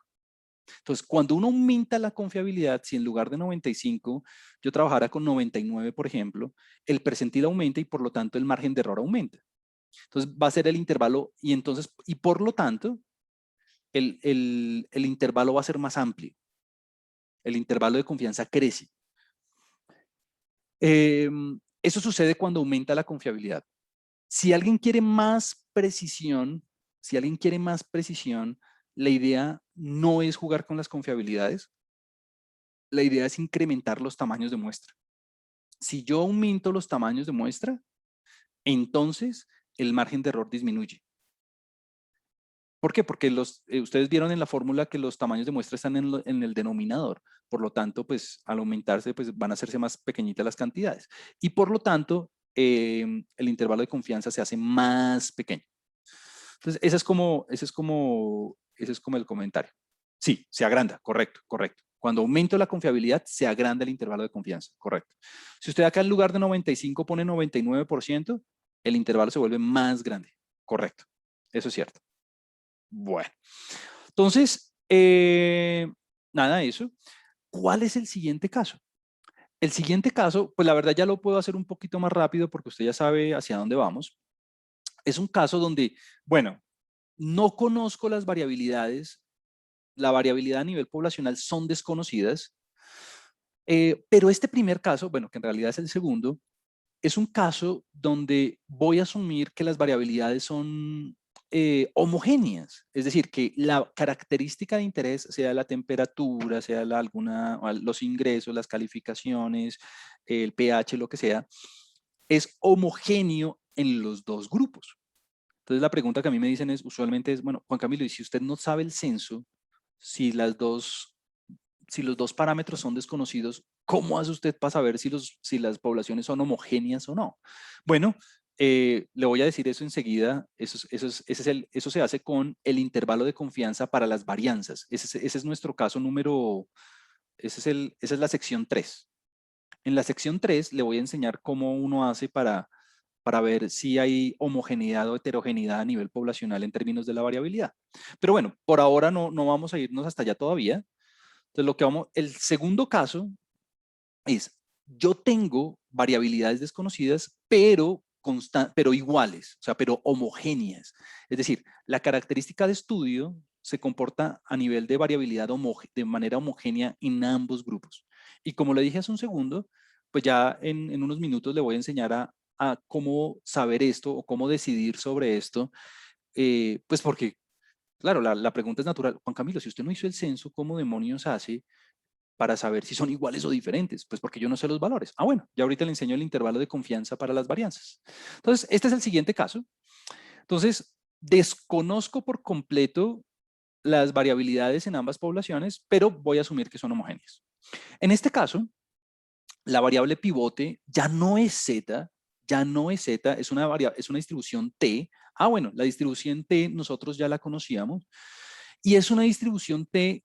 Entonces, cuando uno aumenta la confiabilidad, si en lugar de 95 yo trabajara con 99, por ejemplo, el percentil aumenta y por lo tanto el margen de error aumenta. Entonces, va a ser el intervalo y por lo tanto, el intervalo va a ser más amplio. El intervalo de confianza crece. Eso sucede cuando aumenta la confiabilidad. Si alguien quiere más precisión, si alguien quiere más precisión, la idea no es jugar con las confiabilidades, la idea es incrementar los tamaños de muestra. Si yo aumento los tamaños de muestra, entonces el margen de error disminuye. ¿Por qué? Porque ustedes vieron en la fórmula que los tamaños de muestra están en el denominador. Por lo tanto, pues al aumentarse, pues van a hacerse más pequeñitas las cantidades. Y por lo tanto, el intervalo de confianza se hace más pequeño. Entonces, ese es como el comentario. Sí, se agranda, correcto, correcto. Cuando aumento la confiabilidad, se agranda el intervalo de confianza, correcto. Si usted acá en lugar de 95 pone 99%, el intervalo se vuelve más grande, correcto. Eso es cierto. Bueno, entonces, nada de eso. ¿Cuál es el siguiente caso? El siguiente caso, pues la verdad ya lo puedo hacer un poquito más rápido porque usted ya sabe hacia dónde vamos. Es un caso donde, bueno, no conozco las variabilidades, la variabilidad a nivel poblacional son desconocidas, pero este primer caso, bueno, que en realidad es el segundo, es un caso donde voy a asumir que las variabilidades son homogéneas, es decir, que la característica de interés, sea la temperatura, sea los ingresos, las calificaciones, el pH, lo que sea, es homogéneo en los dos grupos. Entonces la pregunta que a mí me dicen es, usualmente es, bueno, Juan Camilo, y si usted no sabe el censo, si los dos parámetros son desconocidos, ¿cómo hace usted para saber si las poblaciones son homogéneas o no? Bueno, le voy a decir eso enseguida. Eso se hace con el intervalo de confianza para las varianzas. Ese es nuestro caso número, esa es la sección 3. En la sección 3 le voy a enseñar cómo uno hace para ver si hay homogeneidad o heterogeneidad a nivel poblacional en términos de la variabilidad. Pero bueno, por ahora no vamos a irnos hasta allá todavía. Entonces, el segundo caso es, yo tengo variabilidades desconocidas, pero iguales, o sea, pero homogéneas. Es decir, la característica de estudio se comporta a nivel de variabilidad de manera homogénea en ambos grupos. Y como le dije hace un segundo, pues ya en unos minutos le voy a enseñar a cómo saber esto o cómo decidir sobre esto, pues porque, claro, la pregunta es natural. Juan Camilo, si usted no hizo el censo, ¿cómo demonios hace para saber si son iguales o diferentes? Pues porque yo no sé los valores. Ah, bueno, ya ahorita le enseño el intervalo de confianza para las varianzas. Entonces, este es el siguiente caso. Entonces, desconozco por completo las variabilidades en ambas poblaciones, pero voy a asumir que son homogéneas. En este caso, la variable pivote ya no es Z, es una distribución T. Ah, bueno, la distribución T nosotros ya la conocíamos y es una distribución T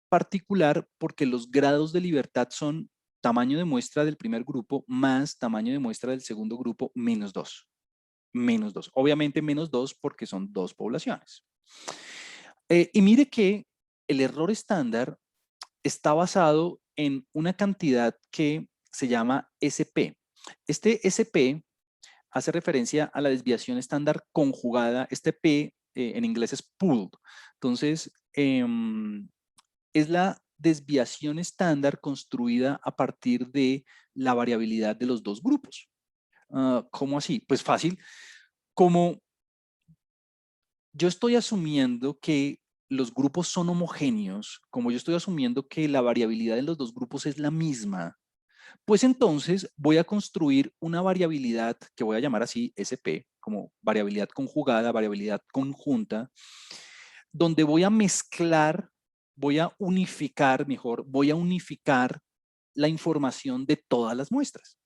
particular porque los grados de libertad son tamaño de muestra del primer grupo más tamaño de muestra del segundo grupo menos 2. Menos 2. Obviamente menos 2 porque son dos poblaciones. Y mire que el error estándar está basado en una cantidad que se llama SP. Este SP hace referencia a la desviación estándar conjugada. Este P en inglés es pooled. Entonces, es la desviación estándar construida a partir de la variabilidad de los dos grupos. ¿Cómo así? Pues fácil. Como yo estoy asumiendo que los grupos son homogéneos, como yo estoy asumiendo que la variabilidad de los dos grupos es la misma, pues entonces voy a construir una variabilidad que voy a llamar así SP, como variabilidad conjugada, variabilidad conjunta, donde voy a mezclar, voy a unificar la información de todas las muestras.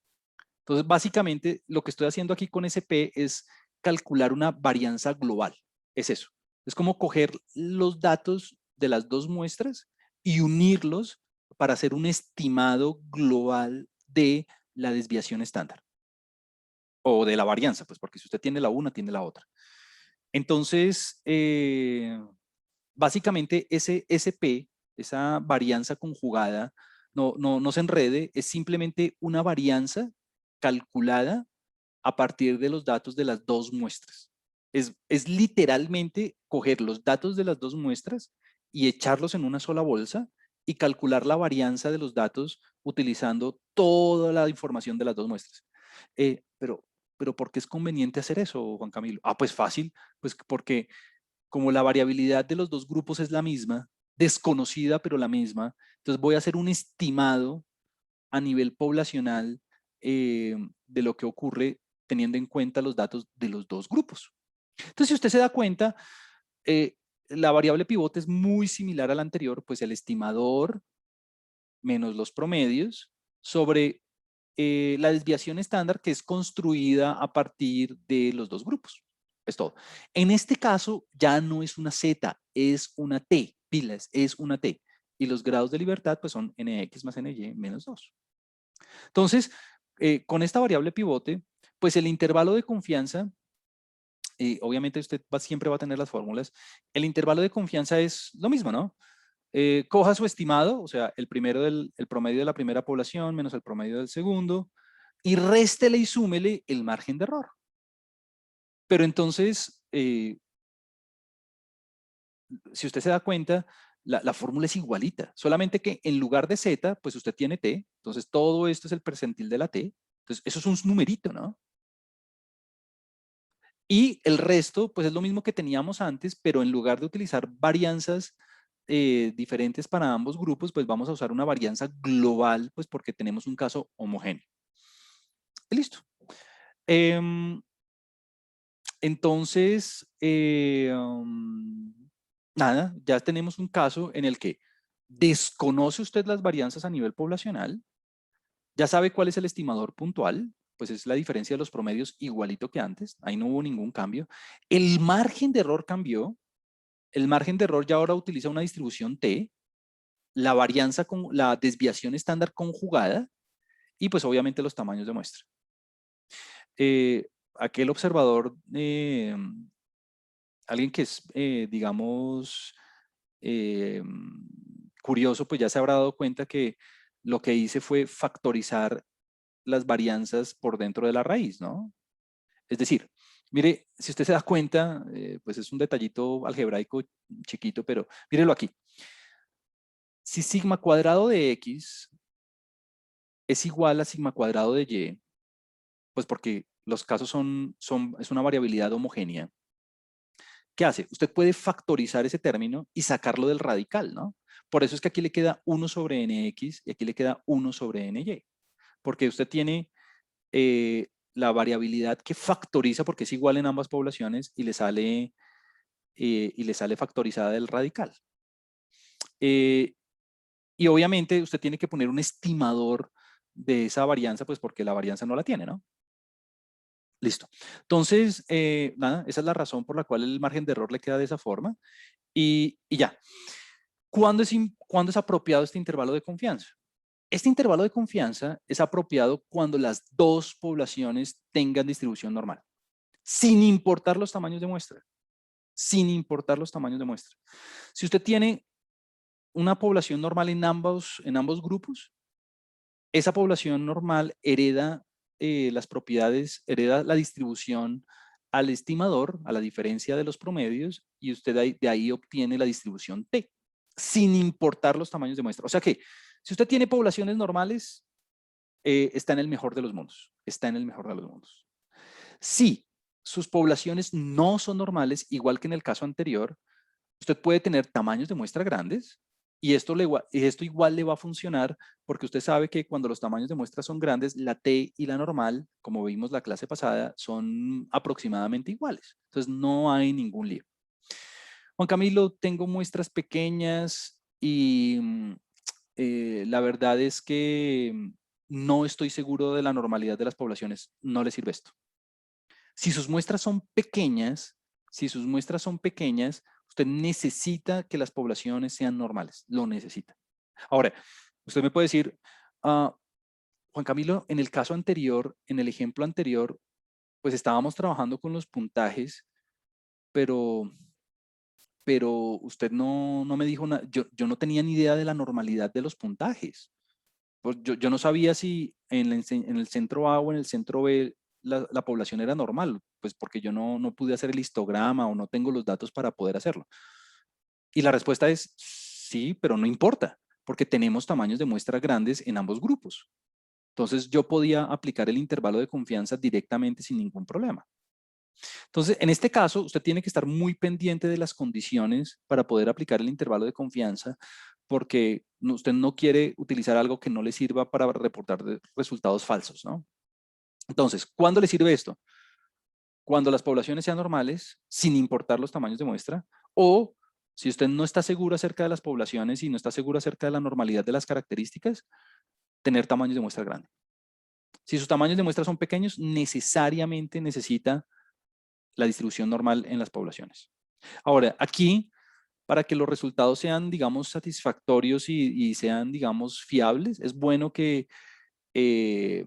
Entonces, básicamente, lo que estoy haciendo aquí con SP es calcular una varianza global. Es eso. Es como coger los datos de las dos muestras y unirlos para hacer un estimado global de la desviación estándar. O de la varianza, pues porque si usted tiene la una, tiene la otra. Entonces, básicamente ese SP, esa varianza conjugada, no se enrede, es simplemente una varianza calculada a partir de los datos de las dos muestras. Es literalmente coger los datos de las dos muestras y echarlos en una sola bolsa y calcular la varianza de los datos utilizando toda la información de las dos muestras. Pero ¿por qué es conveniente hacer eso, Juan Camilo? Ah, pues fácil, pues porque como la variabilidad de los dos grupos es la misma, desconocida pero la misma, entonces voy a hacer un estimado a nivel poblacional de lo que ocurre teniendo en cuenta los datos de los dos grupos. Entonces, si usted se da cuenta, la variable pivote es muy similar a la anterior, pues el estimador menos los promedios sobre la desviación estándar que es construida a partir de los dos grupos. Es todo. En este caso ya no es una Z, es una T, pilas, es una T. y los grados de libertad pues son nx más ny menos 2. Entonces, con esta variable pivote, pues el intervalo de confianza, obviamente usted siempre va a tener las fórmulas, el intervalo de confianza es lo mismo, ¿no? Coja su estimado, o sea, el promedio de la primera población menos el promedio del segundo, y réstele y súmele el margen de error. Pero entonces, si usted se da cuenta, la fórmula es igualita, solamente que en lugar de z, pues usted tiene t, entonces todo esto es el percentil de la t, entonces eso es un numerito, ¿no? Y el resto, pues es lo mismo que teníamos antes, pero en lugar de utilizar varianzas diferentes para ambos grupos, pues vamos a usar una varianza global, pues porque tenemos un caso homogéneo. Y listo. Entonces, nada, ya tenemos un caso en el que desconoce usted las varianzas a nivel poblacional, ya sabe cuál es el estimador puntual, pues es la diferencia de los promedios igualito que antes, ahí no hubo ningún cambio. El margen de error cambió, el margen de error ya ahora utiliza una distribución T, la varianza con la desviación estándar conjugada y pues obviamente los tamaños de muestra. Aquel observador, alguien que es, digamos, curioso, pues ya se habrá dado cuenta que lo que hice fue factorizar las varianzas por dentro de la raíz, ¿no? Es decir, mire, si usted se da cuenta, pues es un detallito algebraico chiquito, pero mírelo aquí. Si sigma cuadrado de x es igual a sigma cuadrado de y, pues porque los casos es una variabilidad homogénea. ¿Qué hace? Usted puede factorizar ese término y sacarlo del radical, ¿no? Por eso es que aquí le queda 1 sobre nx y aquí le queda 1 sobre ny. Porque usted tiene la variabilidad que factoriza porque es igual en ambas poblaciones y le sale factorizada del radical. Y obviamente usted tiene que poner un estimador de esa varianza, pues porque la varianza no la tiene, ¿no? Listo. Entonces, nada, esa es la razón por la cual el margen de error le queda de esa forma. Y ya. ¿Cuándo es apropiado este intervalo de confianza? Este intervalo de confianza es apropiado cuando las dos poblaciones tengan distribución normal, sin importar los tamaños de muestra. Sin importar los tamaños de muestra. Si usted tiene una población normal en ambos grupos, esa población normal hereda las propiedades, hereda la distribución al estimador, a la diferencia de los promedios, y usted de ahí obtiene la distribución T, sin importar los tamaños de muestra. O sea que, si usted tiene poblaciones normales, está en el mejor de los mundos. Está en el mejor de los mundos. Si sus poblaciones no son normales, igual que en el caso anterior, usted puede tener tamaños de muestra grandes y esto igual le va a funcionar porque usted sabe que cuando los tamaños de muestra son grandes, la T y la normal, como vimos la clase pasada, son aproximadamente iguales. Entonces no hay ningún lío. Juan Camilo, tengo muestras pequeñas y la verdad es que no estoy seguro de la normalidad de las poblaciones. No le sirve esto. Si sus muestras son pequeñas, usted necesita que las poblaciones sean normales, lo necesita. Ahora, usted me puede decir, Juan Camilo, en el caso anterior, en el ejemplo anterior, pues estábamos trabajando con los puntajes, pero usted no me dijo nada, yo no tenía ni idea de la normalidad de los puntajes. Pues yo no sabía si en el centro A o en el centro B la población era normal, pues porque yo no pude hacer el histograma o no tengo los datos para poder hacerlo. Y la respuesta es sí, pero no importa, porque tenemos tamaños de muestra grandes en ambos grupos. Entonces yo podía aplicar el intervalo de confianza directamente sin ningún problema. Entonces, en este caso, usted tiene que estar muy pendiente de las condiciones para poder aplicar el intervalo de confianza, porque usted no quiere utilizar algo que no le sirva para reportar resultados falsos, ¿no? Entonces, ¿cuándo le sirve esto? Cuando las poblaciones sean normales, sin importar los tamaños de muestra, o si usted no está seguro acerca de las poblaciones y no está seguro acerca de la normalidad de las características, tener tamaños de muestra grande. Si sus tamaños de muestra son pequeños, necesariamente necesita la distribución normal en las poblaciones. Ahora, aquí para que los resultados sean, digamos, satisfactorios y sean, digamos, fiables, es bueno que eh,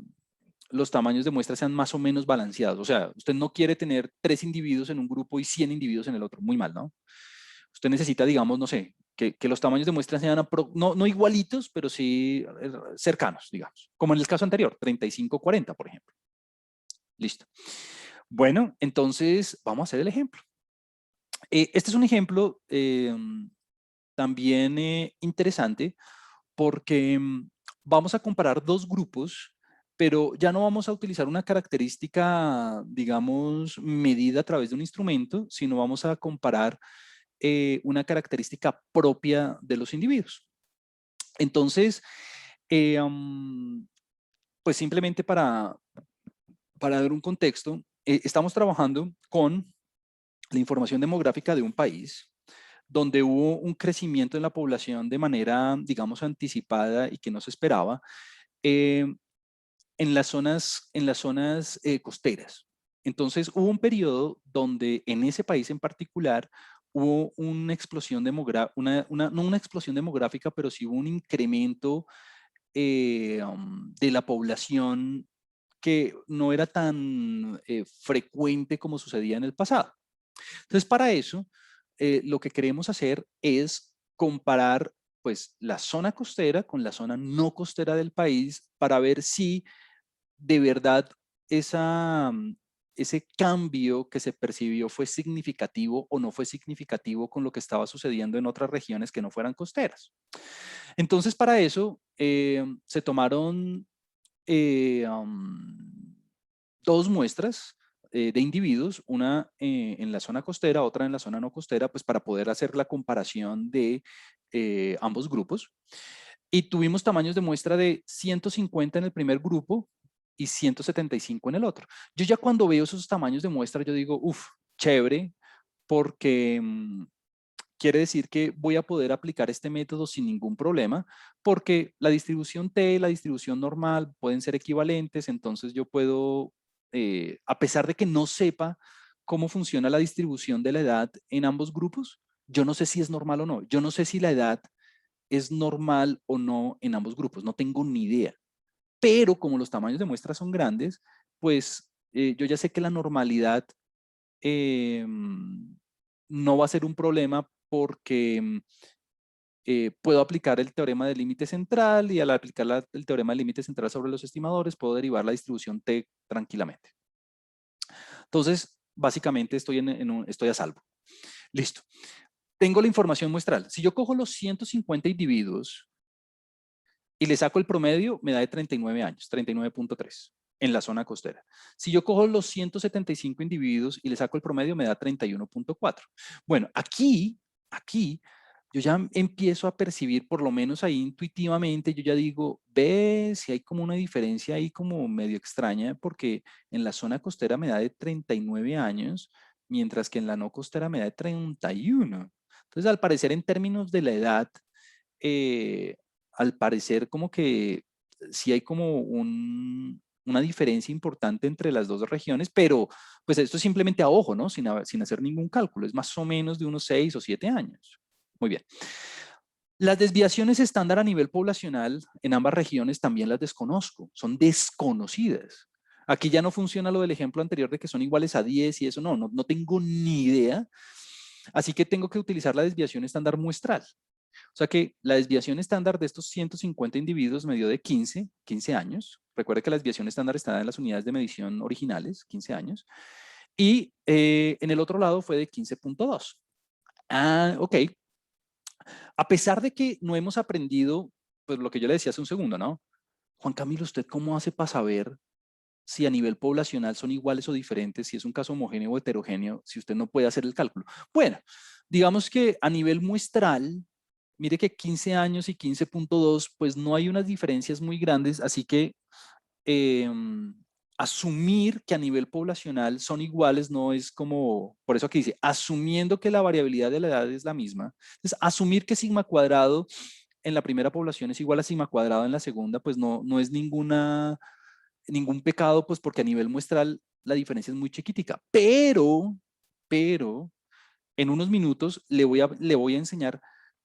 los tamaños de muestra sean más o menos balanceados. O sea, usted no quiere tener 3 individuos en un grupo y 100 individuos en el otro. Muy mal, ¿no? Usted necesita, digamos, no sé, que los tamaños de muestra sean no igualitos, pero sí cercanos, digamos. Como en el caso anterior, 35-40, por ejemplo. Listo. Bueno, entonces vamos a hacer el ejemplo. Este es un ejemplo también interesante porque vamos a comparar dos grupos, pero ya no vamos a utilizar una característica, digamos, medida a través de un instrumento, sino vamos a comparar una característica propia de los individuos. Entonces, pues simplemente para dar un contexto, estamos trabajando con la información demográfica de un país donde hubo un crecimiento en la población de manera, digamos, anticipada y que no se esperaba, eh, en las zonas costeras. Entonces, hubo un periodo donde en ese país en particular hubo una explosión demográfica, no una explosión demográfica, pero sí hubo un incremento de la población que no era tan frecuente como sucedía en el pasado. Entonces, para eso, lo que queremos hacer es comparar pues la zona costera con la zona no costera del país para ver si de verdad ese cambio que se percibió fue significativo o no fue significativo con lo que estaba sucediendo en otras regiones que no fueran costeras. Entonces, para eso se tomaron dos muestras de individuos, una en la zona costera, otra en la zona no costera, pues para poder hacer la comparación de ambos grupos. Y tuvimos tamaños de muestra de 150 en el primer grupo y 175 en el otro. Yo ya cuando veo esos tamaños de muestra, yo digo, uff, chévere, porque quiere decir que voy a poder aplicar este método sin ningún problema, porque la distribución T y la distribución normal pueden ser equivalentes, entonces yo puedo, a pesar de que no sepa cómo funciona la distribución de la edad en ambos grupos, yo no sé si es normal o no, yo no sé si la edad es normal o no en ambos grupos, no tengo ni idea. Pero como los tamaños de muestra son grandes, pues yo ya sé que la normalidad eh, no va a ser un problema porque puedo aplicar el teorema del límite central y al aplicar el teorema del límite central sobre los estimadores puedo derivar la distribución T tranquilamente. Entonces, básicamente estoy a salvo. Listo. Tengo la información muestral. Si yo cojo los 150 individuos y le saco el promedio, me da de 39 años, 39.3 en la zona costera. Si yo cojo los 175 individuos y le saco el promedio, me da 31.4. Bueno, aquí yo ya empiezo a percibir, por lo menos ahí intuitivamente, yo ya digo, ve si hay como una diferencia ahí como medio extraña, porque en la zona costera me da de 39 años, mientras que en la no costera me da de 31. Entonces, al parecer, en términos de la edad, eh, al parecer como que sí hay como una diferencia importante entre las dos regiones, pero pues esto es simplemente a ojo, ¿no? Sin hacer ningún cálculo, es más o menos de unos 6 o 7 años. Muy bien. Las desviaciones estándar a nivel poblacional en ambas regiones también las desconozco, son desconocidas. Aquí ya no funciona lo del ejemplo anterior de que son iguales a 10 y eso no tengo ni idea. Así que tengo que utilizar la desviación estándar muestral. O sea que la desviación estándar de estos 150 individuos me dio de 15 años. Recuerde que la desviación estándar está en las unidades de medición originales, 15 años. Y en el otro lado fue de 15.2. Ah, ok. A pesar de que no hemos aprendido, pues lo que yo le decía hace un segundo, ¿no? Juan Camilo, ¿usted cómo hace para saber si a nivel poblacional son iguales o diferentes, si es un caso homogéneo o heterogéneo, si usted no puede hacer el cálculo? Bueno, digamos que a nivel muestral, mire que 15 años y 15.2, pues no hay unas diferencias muy grandes, así que eh, asumir que a nivel poblacional son iguales no es como, por eso aquí dice, asumiendo que la variabilidad de la edad es la misma. Entonces, asumir que sigma cuadrado en la primera población es igual a sigma cuadrado en la segunda, pues no es ningún pecado, pues porque a nivel muestral la diferencia es muy chiquitica. Pero En unos minutos le voy a enseñar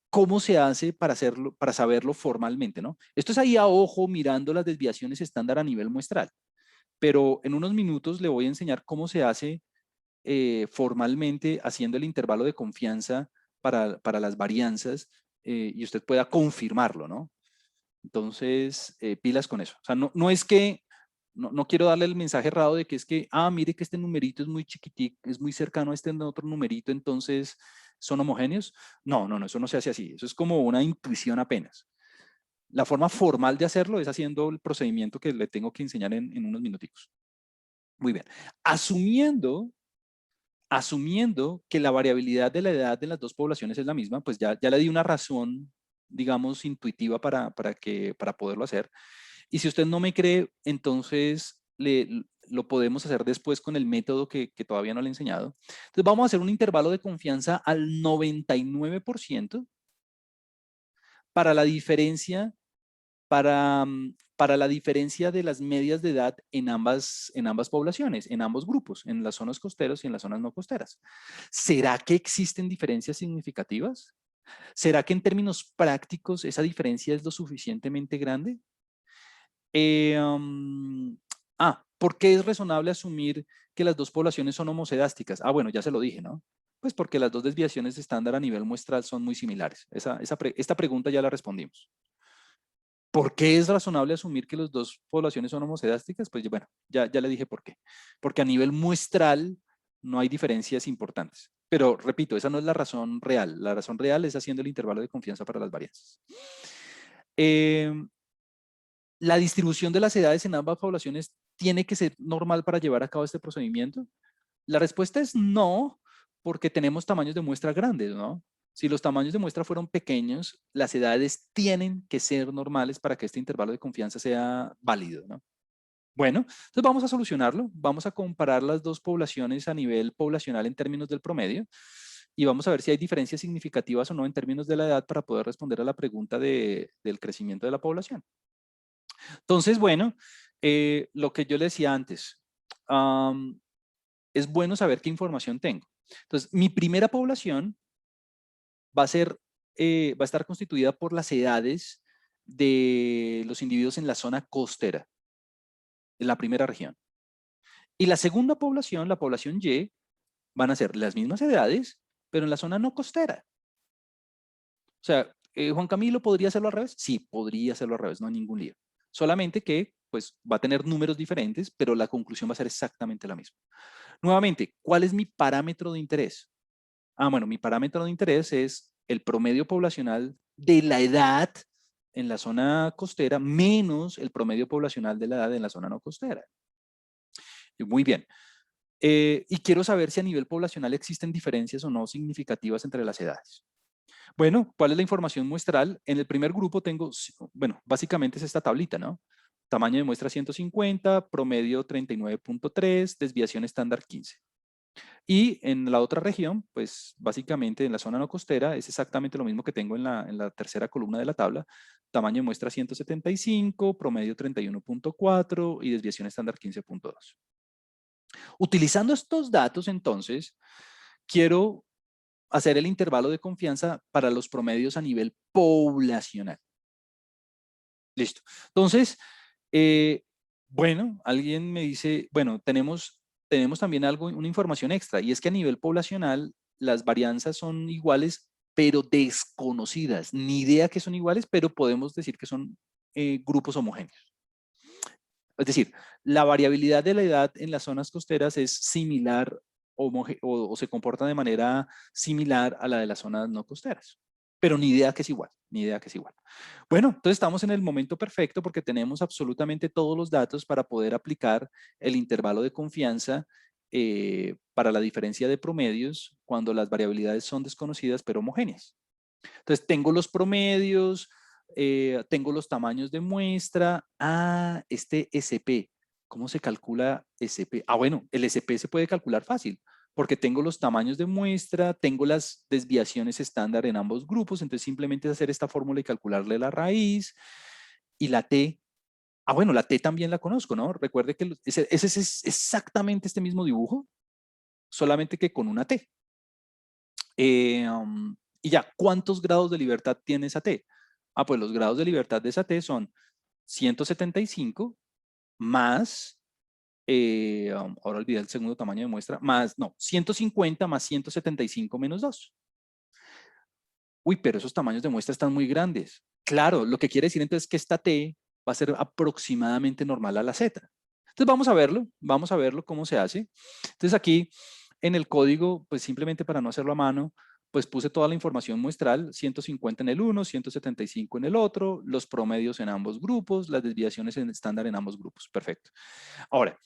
cómo se hace para hacerlo, para saberlo formalmente, ¿no? Esto es ahí a ojo mirando las desviaciones estándar a nivel muestral, pero en unos minutos le voy a enseñar cómo se hace formalmente haciendo el intervalo de confianza para las varianzas y usted pueda confirmarlo, ¿no? Entonces, pilas con eso. O sea, no es que, no quiero darle el mensaje errado de que es que, mire que este numerito es muy chiquitico, es muy cercano a este otro numerito, entonces son homogéneos. No, eso no se hace así. Eso es como una intuición apenas. La forma formal de hacerlo es haciendo el procedimiento que le tengo que enseñar en unos minuticos. Muy bien. Asumiendo que la variabilidad de la edad de las dos poblaciones es la misma, pues ya le di una razón, digamos, intuitiva para poderlo hacer. Y si usted no me cree, entonces lo podemos hacer después con el método que todavía no le he enseñado. Entonces vamos a hacer un intervalo de confianza al 99% para la diferencia, para la diferencia de las medias de edad en ambas poblaciones, en ambos grupos, en las zonas costeras y en las zonas no costeras. ¿Será que existen diferencias significativas? ¿Será que en términos prácticos esa diferencia es lo suficientemente grande? ¿Por qué es razonable asumir que las dos poblaciones son homocedásticas? Bueno, ya se lo dije, ¿no? Pues porque las dos desviaciones de estándar a nivel muestral son muy similares. Esta pregunta ya la respondimos. ¿Por qué es razonable asumir que las dos poblaciones son homocedásticas? Pues bueno, ya le dije por qué. Porque a nivel muestral no hay diferencias importantes. Pero repito, esa no es la razón real. La razón real es haciendo el intervalo de confianza para las varianzas. ¿La distribución de las edades en ambas poblaciones tiene que ser normal para llevar a cabo este procedimiento? La respuesta es no, porque tenemos tamaños de muestra grandes, ¿no? Si los tamaños de muestra fueron pequeños, las edades tienen que ser normales para que este intervalo de confianza sea válido, ¿no? Bueno, entonces vamos a solucionarlo. Vamos a comparar las dos poblaciones a nivel poblacional en términos del promedio y vamos a ver si hay diferencias significativas o no en términos de la edad para poder responder a la pregunta del crecimiento de la población. Entonces, bueno, lo que yo le decía antes, es bueno saber qué información tengo. Entonces, mi primera población va a estar constituida por las edades de los individuos en la zona costera, en la primera región. Y la segunda población, la población Y, van a ser las mismas edades, pero en la zona no costera. O sea, Juan Camilo, ¿podría hacerlo al revés? Sí, podría hacerlo al revés, no hay ningún lío. Solamente que pues va a tener números diferentes, pero la conclusión va a ser exactamente la misma. Nuevamente, ¿cuál es mi parámetro de interés? Bueno, mi parámetro de interés es el promedio poblacional de la edad en la zona costera menos el promedio poblacional de la edad en la zona no costera. Muy bien. Y quiero saber si a nivel poblacional existen diferencias o no significativas entre las edades. Bueno, ¿cuál es la información muestral? En el primer grupo tengo, bueno, básicamente es esta tablita, ¿no? Tamaño de muestra 150, promedio 39.3, desviación estándar 15. Y en la otra región, pues básicamente en la zona no costera es exactamente lo mismo que tengo en la tercera columna de la tabla. Tamaño de muestra 175, promedio 31.4 y desviación estándar 15.2. Utilizando estos datos, entonces, quiero hacer el intervalo de confianza para los promedios a nivel poblacional. Listo. Entonces, bueno, alguien me dice, bueno, tenemos también una información extra, y es que a nivel poblacional las varianzas son iguales, pero desconocidas. Ni idea que son iguales, pero podemos decir que son grupos homogéneos. Es decir, la variabilidad de la edad en las zonas costeras es similar o se comporta de manera similar a la de las zonas no costeras. Pero ni idea que es igual, ni idea que es igual. Bueno, entonces estamos en el momento perfecto porque tenemos absolutamente todos los datos para poder aplicar el intervalo de confianza para la diferencia de promedios cuando las variabilidades son desconocidas pero homogéneas. Entonces tengo los promedios, tengo los tamaños de muestra. Este SP, ¿cómo se calcula SP? Bueno, el SP se puede calcular fácil, porque tengo los tamaños de muestra, tengo las desviaciones estándar en ambos grupos, entonces simplemente es hacer esta fórmula y calcularle la raíz. Y la T, bueno, la T también la conozco, ¿no? Recuerde que ese es exactamente este mismo dibujo, solamente que con una T. Y ya, ¿cuántos grados de libertad tiene esa T? Ah, pues los grados de libertad de esa T son 175 más, ahora olvidé el segundo tamaño de muestra, más, no, 150 más 175 menos 2. Uy, pero esos tamaños de muestra están muy grandes. Claro, lo que quiere decir entonces que esta T va a ser aproximadamente normal a la Z. Entonces vamos a verlo cómo se hace. Entonces aquí en el código, pues simplemente para no hacerlo a mano, pues puse toda la información muestral, 150 en el uno, 175 en el otro, los promedios en ambos grupos, las desviaciones en estándar en ambos grupos. Perfecto. Ahora,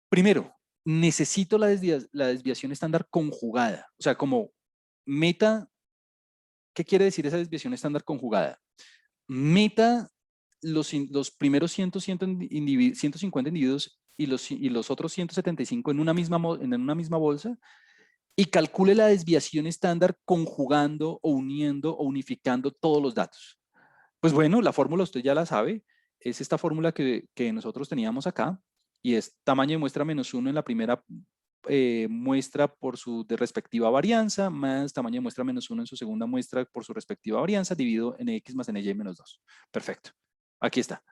primero, necesito la desviación estándar conjugada. O sea, como meta, ¿qué quiere decir esa desviación estándar conjugada? Meta los primeros 150 individuos y los otros 175 en una misma bolsa y calcule la desviación estándar conjugando o uniendo o unificando todos los datos. Pues bueno, la fórmula usted ya la sabe, es esta fórmula que nosotros teníamos acá y es tamaño de muestra menos 1 en la primera muestra por su respectiva varianza, más tamaño de muestra menos 1 en su segunda muestra por su respectiva varianza, dividido en x más ny menos 2. Perfecto. Aquí está.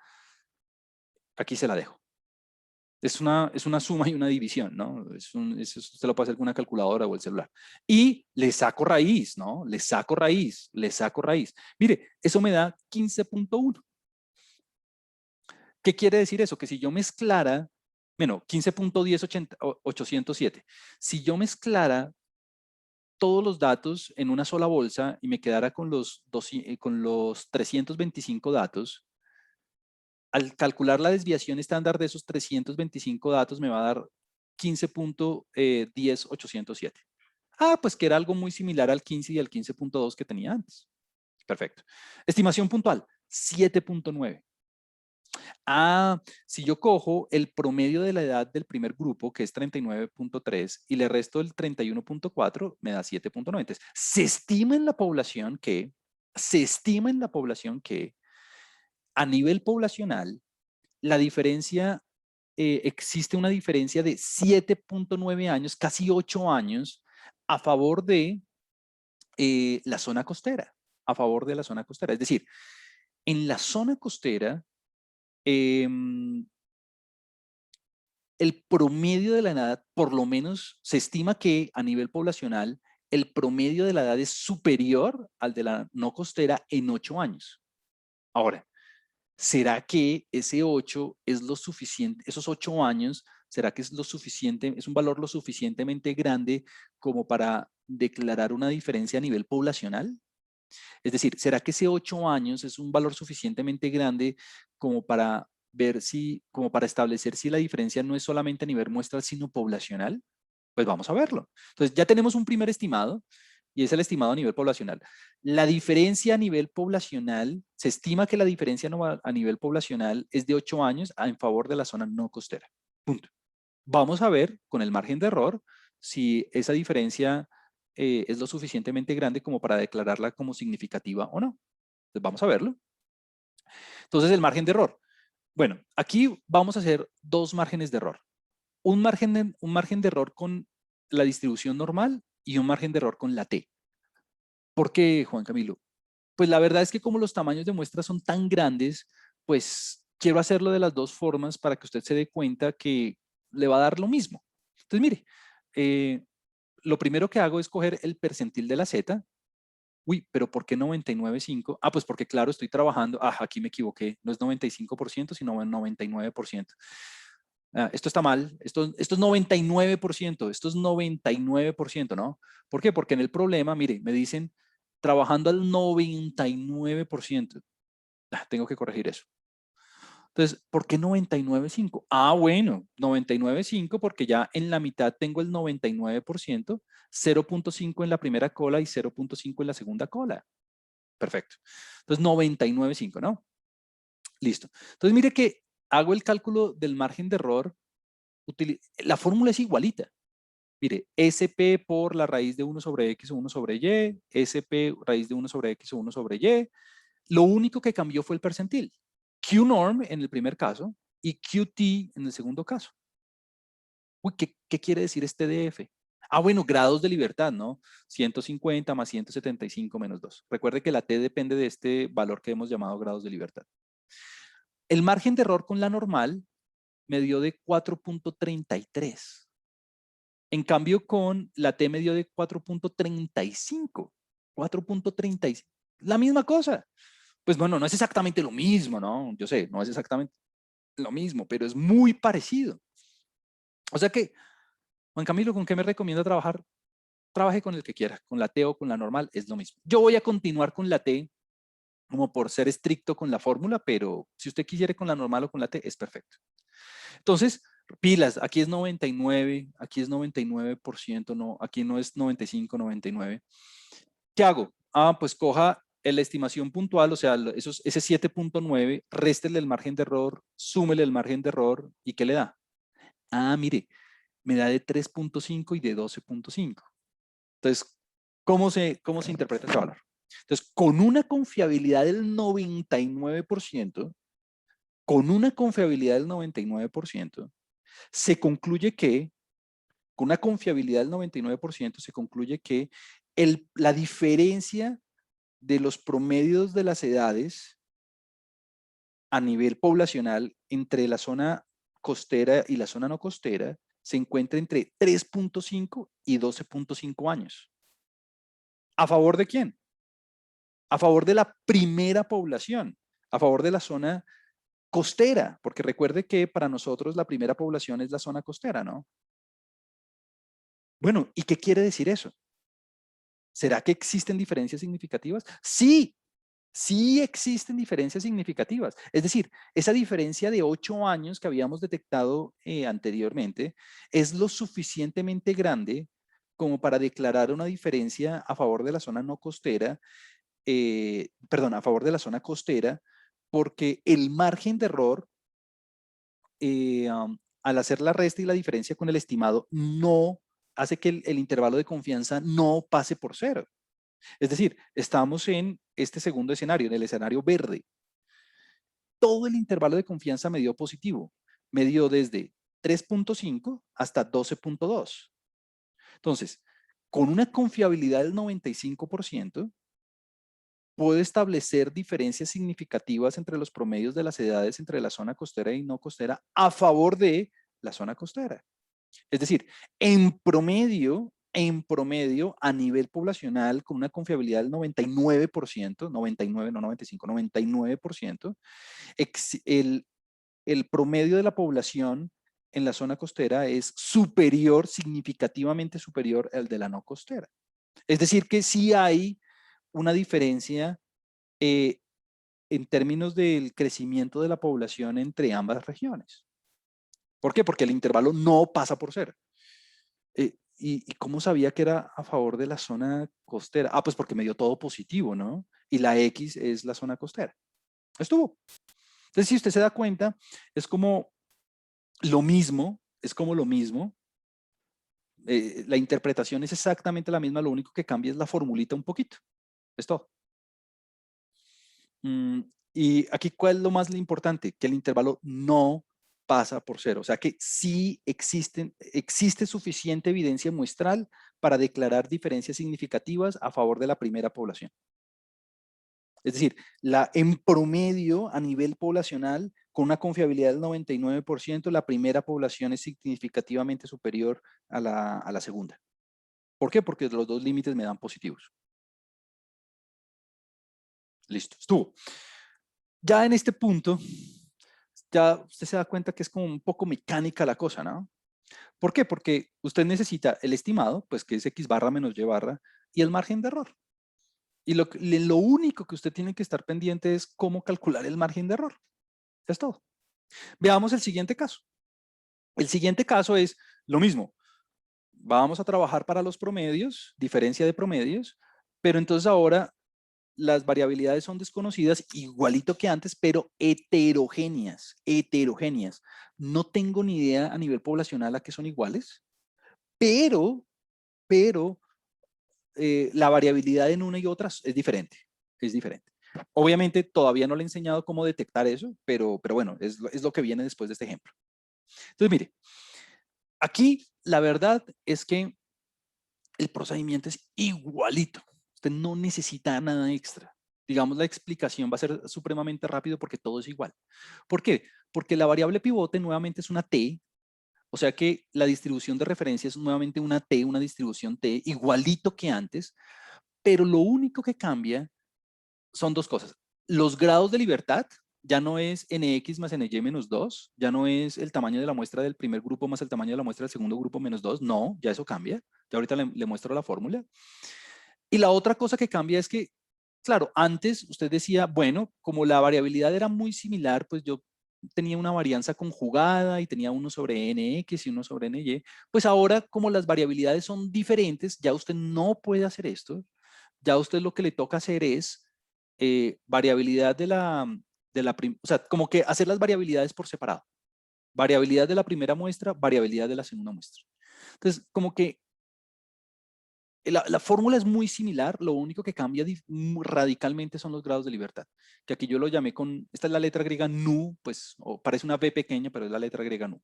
Aquí se la dejo. Es una suma y una división, ¿no? Usted lo puede hacer con una calculadora o el celular. Y le saco raíz, ¿no? Le saco raíz, le saco raíz. Mire, eso me da 15.1. ¿Qué quiere decir eso? Que si yo mezclara, bueno, 15.10807. Si yo mezclara todos los datos en una sola bolsa y me quedara con con los 325 datos, al calcular la desviación estándar de esos 325 datos me va a dar 15.10807. Ah, pues que era algo muy similar al 15 y al 15.2 que tenía antes. Perfecto. Estimación puntual, 7.9. Ah, si yo cojo el promedio de la edad del primer grupo, que es 39.3, y le resto el 31.4, me da 7.9. Entonces, se estima en la población que a nivel poblacional, la diferencia, existe una diferencia de 7.9 años, casi 8 años, a favor de la zona costera, a favor de la zona costera. Es decir, en la zona costera, el promedio de la edad, por lo menos se estima que a nivel poblacional, el promedio de la edad es superior al de la no costera en 8 años. Ahora, ¿será que ese 8 es lo suficiente, esos 8 años, será que es lo suficiente, es un valor lo suficientemente grande como para declarar una diferencia a nivel poblacional? Es decir, ¿será que ese 8 años es un valor suficientemente grande como para ver si, como para establecer si la diferencia no es solamente a nivel muestral, sino poblacional? Pues vamos a verlo. Entonces ya tenemos un primer estimado y es el estimado a nivel poblacional. La diferencia a nivel poblacional, se estima que la diferencia a nivel poblacional es de 8 años en favor de la zona no costera. Punto. Vamos a ver con el margen de error si esa diferencia es lo suficientemente grande como para declararla como significativa o no. Entonces vamos a verlo. Entonces el margen de error. Bueno, aquí vamos a hacer dos márgenes de error. Un margen de error con la distribución normal y un margen de error con la T. ¿Por qué, Juan Camilo? Pues la verdad es que como los tamaños de muestra son tan grandes, pues quiero hacerlo de las dos formas para que usted se dé cuenta que le va a dar lo mismo. Entonces, mire, lo primero que hago es coger el percentil de la Z. Uy, pero ¿por qué 99.5? Ah, pues porque claro, estoy trabajando. Ah, aquí me equivoqué. No es 95%, sino 99%. Ah, esto está mal. Esto es 99%. Esto es 99%, ¿no? ¿Por qué? Porque en el problema, mire, me dicen trabajando al 99%. Ah, tengo que corregir eso. Entonces, ¿por qué 99.5? Ah, bueno, 99.5 porque ya en la mitad tengo el 99%, 0.5 en la primera cola y 0.5 en la segunda cola. Perfecto. Entonces, 99.5, ¿no? Listo. Entonces, mire que hago el cálculo del margen de error. La fórmula es igualita. Mire, SP por la raíz de 1 sobre X o 1 sobre Y, SP raíz de 1 sobre X o 1 sobre Y. Lo único que cambió fue el percentil. QNorm en el primer caso y QT en el segundo caso. Uy, ¿qué quiere decir este DF? Ah, bueno, grados de libertad, ¿no? 150 más 175 menos 2. Recuerde que la T depende de este valor que hemos llamado grados de libertad. El margen de error con la normal me dio de 4.33. En cambio, con la T me dio de 4.35. 4.35. La misma cosa. Pues bueno, no es exactamente lo mismo, ¿no? Yo sé, no es exactamente lo mismo, pero es muy parecido. O sea que, Juan Camilo, ¿con qué me recomienda trabajar? Trabaje con el que quiera, con la T o con la normal, es lo mismo. Yo voy a continuar con la T como por ser estricto con la fórmula, pero si usted quisiera con la normal o con la T, es perfecto. Entonces, pilas, aquí es 99, aquí es 99%, no, aquí no es 95, 99. ¿Qué hago? Ah, pues coja la estimación puntual, o sea, ese 7.9, réstele el margen de error, súmele el margen de error, ¿y qué le da? Ah, mire, me da de 3.5 y de 12.5. Entonces, ¿cómo se interpreta ese valor? Entonces, con una confiabilidad del 99%, con una confiabilidad del 99%, se concluye que, con una confiabilidad del 99%, se concluye que la diferencia de los promedios de las edades a nivel poblacional entre la zona costera y la zona no costera se encuentra entre 3.5 y 12.5 años. ¿A favor de quién? A favor de la primera población, a favor de la zona costera, porque recuerde que para nosotros la primera población es la zona costera, ¿no? Bueno, ¿y qué quiere decir eso? ¿Será que existen diferencias significativas? Sí, sí existen diferencias significativas. Es decir, esa diferencia de 8 años que habíamos detectado anteriormente es lo suficientemente grande como para declarar una diferencia a favor de la zona no costera, perdón, a favor de la zona costera, porque el margen de error, al hacer la resta y la diferencia con el estimado, no hace que el intervalo de confianza no pase por cero. Es decir, estamos en este segundo escenario, en el escenario verde. Todo el intervalo de confianza me dio positivo. Me dio desde 3.5 hasta 12.2. Entonces, con una confiabilidad del 95%, puedo establecer diferencias significativas entre los promedios de las edades entre la zona costera y no costera a favor de la zona costera. Es decir, en promedio, a nivel poblacional, con una confiabilidad del 99%, 99, no 95, 99%, el promedio de la población en la zona costera es superior, significativamente superior al de la no costera. Es decir, que sí hay una diferencia eh, en términos del crecimiento de la población entre ambas regiones. ¿Por qué? Porque el intervalo no pasa por cero. ¿Y cómo sabía que era a favor de la zona costera? Ah, pues porque me dio todo positivo, ¿no? Y la X es la zona costera. Estuvo. Entonces, si usted se da cuenta, es como lo mismo, es como lo mismo. La interpretación es exactamente la misma, lo único que cambia es la formulita un poquito. Es todo. Y aquí, ¿cuál es lo más importante? Que el intervalo no pasa por cero. O sea que sí existe suficiente evidencia muestral para declarar diferencias significativas a favor de la primera población. Es decir, en promedio a nivel poblacional, con una confiabilidad del 99%, la primera población es significativamente superior a la segunda. ¿Por qué? Porque los dos límites me dan positivos. Listo, estuvo. Ya en este punto, ya usted se da cuenta que es como un poco mecánica la cosa, ¿no? ¿Por qué? Porque usted necesita el estimado, pues que es X barra menos Y barra, y el margen de error. Y lo único que usted tiene que estar pendiente es cómo calcular el margen de error. Es todo. Veamos el siguiente caso. El siguiente caso es lo mismo. Vamos a trabajar para los promedios, diferencia de promedios, pero entonces ahora las variabilidades son desconocidas, igualito que antes, pero heterogéneas, heterogéneas. No tengo ni idea a nivel poblacional a qué son iguales, pero la variabilidad en una y otras es diferente, es diferente. Obviamente todavía no le he enseñado cómo detectar eso, pero bueno, es lo que viene después de este ejemplo. Entonces, mire, aquí la verdad es que el procedimiento es igualito. Usted no necesita nada extra. Digamos, la explicación va a ser supremamente rápido porque todo es igual. ¿Por qué? Porque la variable pivote nuevamente es una T, o sea que la distribución de referencia es nuevamente una T, una distribución T, igualito que antes, pero lo único que cambia son dos cosas. Los grados de libertad ya no es nx más ny menos 2, ya no es el tamaño de la muestra del primer grupo más el tamaño de la muestra del segundo grupo menos 2, no, ya eso cambia. Ya ahorita le muestro la fórmula. Y la otra cosa que cambia es que, claro, antes usted decía, bueno, como la variabilidad era muy similar, pues yo tenía una varianza conjugada y tenía uno sobre nx y uno sobre ny, pues ahora como las variabilidades son diferentes, ya usted no puede hacer esto, ya usted lo que le toca hacer es variabilidad o sea, como que hacer las variabilidades por separado. Variabilidad de la primera muestra, variabilidad de la segunda muestra. Entonces, como que la fórmula es muy similar, lo único que cambia radicalmente son los grados de libertad, que aquí yo lo llamé con, esta es la letra griega nu, pues parece una B pequeña, pero es la letra griega nu.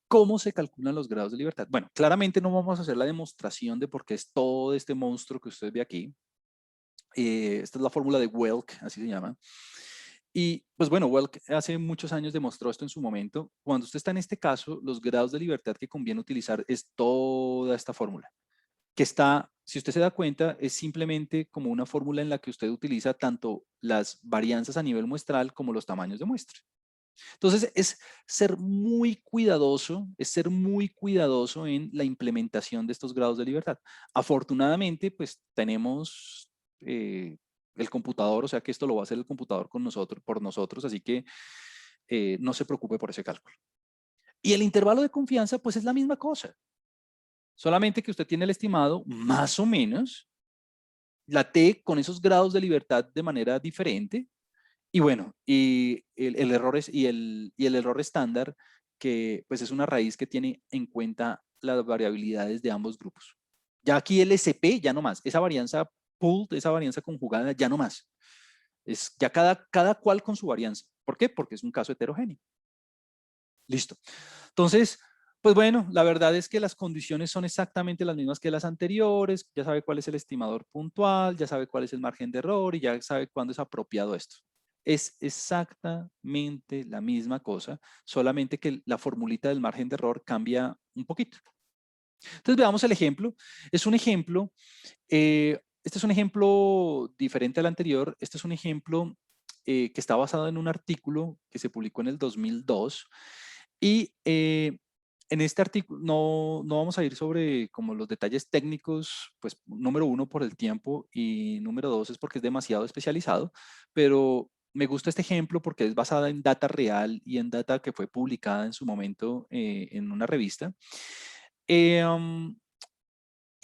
¿Cómo se calculan los grados de libertad? Bueno, claramente no vamos a hacer la demostración de por qué es todo este monstruo que usted ve aquí. Esta es la fórmula de Welk, así se llama. Y pues bueno, Welk hace muchos años demostró esto en su momento. Cuando usted está en este caso, los grados de libertad que conviene utilizar es toda esta fórmula, que está, si usted se da cuenta, es simplemente como una fórmula en la que usted utiliza tanto las varianzas a nivel muestral como los tamaños de muestra. Entonces, es ser muy cuidadoso, en la implementación de estos grados de libertad. Afortunadamente, pues tenemos el computador, o sea que esto lo va a hacer el computador con nosotros, por nosotros, así que no se preocupe por ese cálculo. Y el intervalo de confianza, pues es la misma cosa. Solamente que usted tiene el estimado más o menos, la T con esos grados de libertad de manera diferente, y bueno, y el error es, y el error estándar, que pues es una raíz que tiene en cuenta las variabilidades de ambos grupos. Ya aquí el SP, ya no más. Esa varianza pooled, esa varianza conjugada, ya no más. Es ya cada cual con su varianza. ¿Por qué? Porque es un caso heterogéneo. Listo. Entonces, pues bueno, la verdad es que las condiciones son exactamente las mismas que las anteriores. Ya sabe cuál es el estimador puntual, ya sabe cuál es el margen de error y ya sabe cuándo es apropiado esto. Es exactamente la misma cosa, solamente que la formulita del margen de error cambia un poquito. Entonces veamos el ejemplo. Es un ejemplo, este es un ejemplo diferente al anterior. Este es un ejemplo que está basado en un artículo que se publicó en el 2002 y en este artículo no vamos a ir sobre como los detalles técnicos, pues número uno por el tiempo y número dos es porque es demasiado especializado, pero me gusta este ejemplo porque es basada en data real y en data que fue publicada en su momento en una revista. Y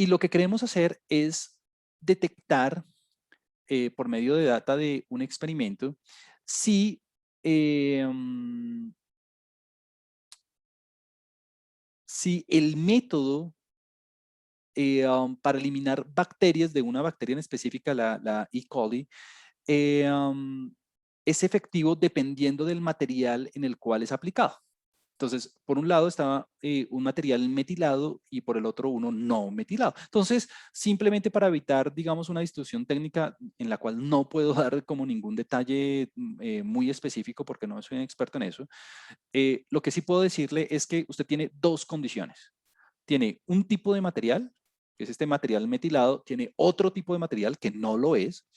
lo que queremos hacer es detectar por medio de data de un experimento si si el método para eliminar bacterias de una bacteria en específica, la E. coli, es efectivo dependiendo del material en el cual es aplicado. Entonces, por un lado estaba un material metilado y por el otro uno no metilado. Entonces, simplemente para evitar, digamos, una distribución técnica en la cual no puedo dar como ningún detalle muy específico porque no soy un experto en eso, lo que sí puedo decirle es que usted tiene dos condiciones. Tiene un tipo de material, que es este material metilado, tiene otro tipo de material que no lo es,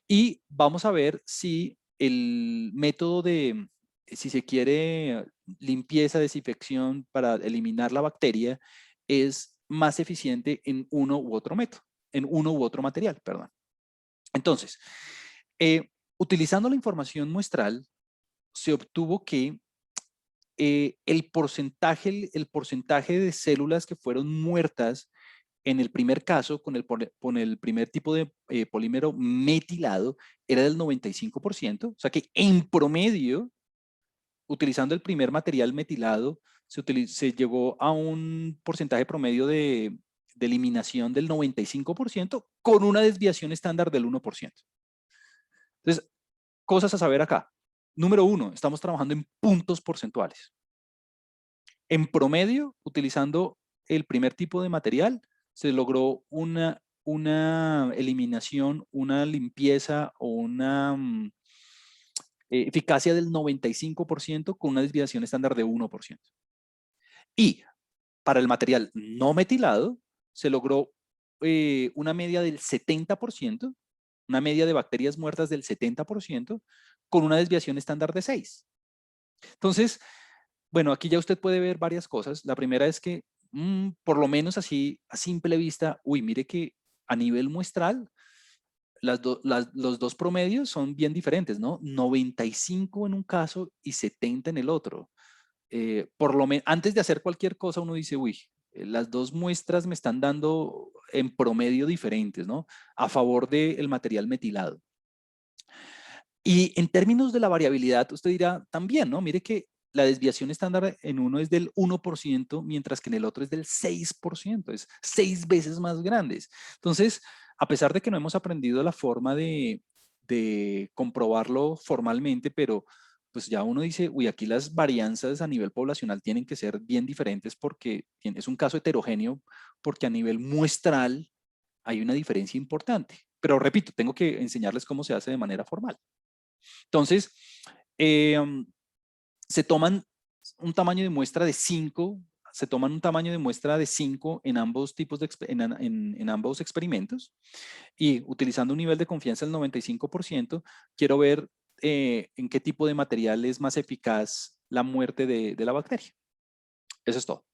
y vamos a ver si el método de, si se quiere, limpieza, desinfección para eliminar la bacteria es más eficiente en uno u otro método, en uno u otro material, perdón. Entonces, utilizando la información muestral, se obtuvo que el porcentaje de células que fueron muertas en el primer caso, con el primer tipo de polímero metilado, era del 95%. O sea que en promedio, utilizando el primer material metilado, se llegó a un porcentaje promedio de eliminación del 95% con una desviación estándar del 1%. Entonces, cosas a saber acá. Número uno, estamos trabajando en puntos porcentuales. En promedio, utilizando el primer tipo de material, se logró una eliminación, una limpieza o una eficacia del 95% con una desviación estándar de 1%. Y para el material no metilado, se logró una media del 70%, una media de bacterias muertas del 70%, con una desviación estándar de 6. Entonces, bueno, aquí ya usted puede ver varias cosas. La primera es que, por lo menos así, a simple vista, uy, mire que a nivel muestral, los dos promedios son bien diferentes, ¿no? 95 en un caso y 70 en el otro. Por lo menos, antes de hacer cualquier cosa, uno dice, uy, las dos muestras me están dando en promedio diferentes, ¿no? A favor del material metilado. Y en términos de la variabilidad, usted dirá también, ¿no? Mire que la desviación estándar en uno es del 1%, mientras que en el otro es del 6%, es 6 veces más grandes. Entonces, a pesar de que no hemos aprendido la forma de comprobarlo formalmente, pero pues ya uno dice, uy, aquí las varianzas a nivel poblacional tienen que ser bien diferentes porque es un caso heterogéneo, porque a nivel muestral hay una diferencia importante. Pero repito, tengo que enseñarles cómo se hace de manera formal. Entonces, eh, se toman un tamaño de muestra de 5, se toman un tamaño de muestra de 5 en ambos tipos de en ambos experimentos y utilizando un nivel de confianza del 95%, quiero ver en qué tipo de material es más eficaz la muerte de la bacteria. Eso es todo.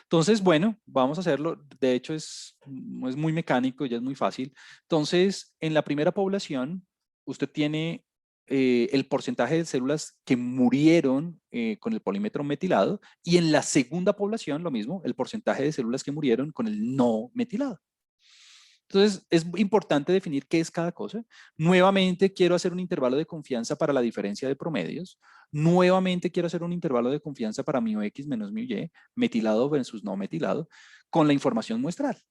Entonces, bueno, vamos a hacerlo. De hecho, es muy mecánico, ya es muy fácil. Entonces, en la primera población, usted tiene el porcentaje de células que murieron con el polímetro metilado y en la segunda población, lo mismo, el porcentaje de células que murieron con el no metilado. Entonces, es importante definir qué es cada cosa. Nuevamente, quiero hacer un intervalo de confianza para la diferencia de promedios. Nuevamente, quiero hacer un intervalo de confianza para μx menos μy, metilado versus no metilado, con la información muestral.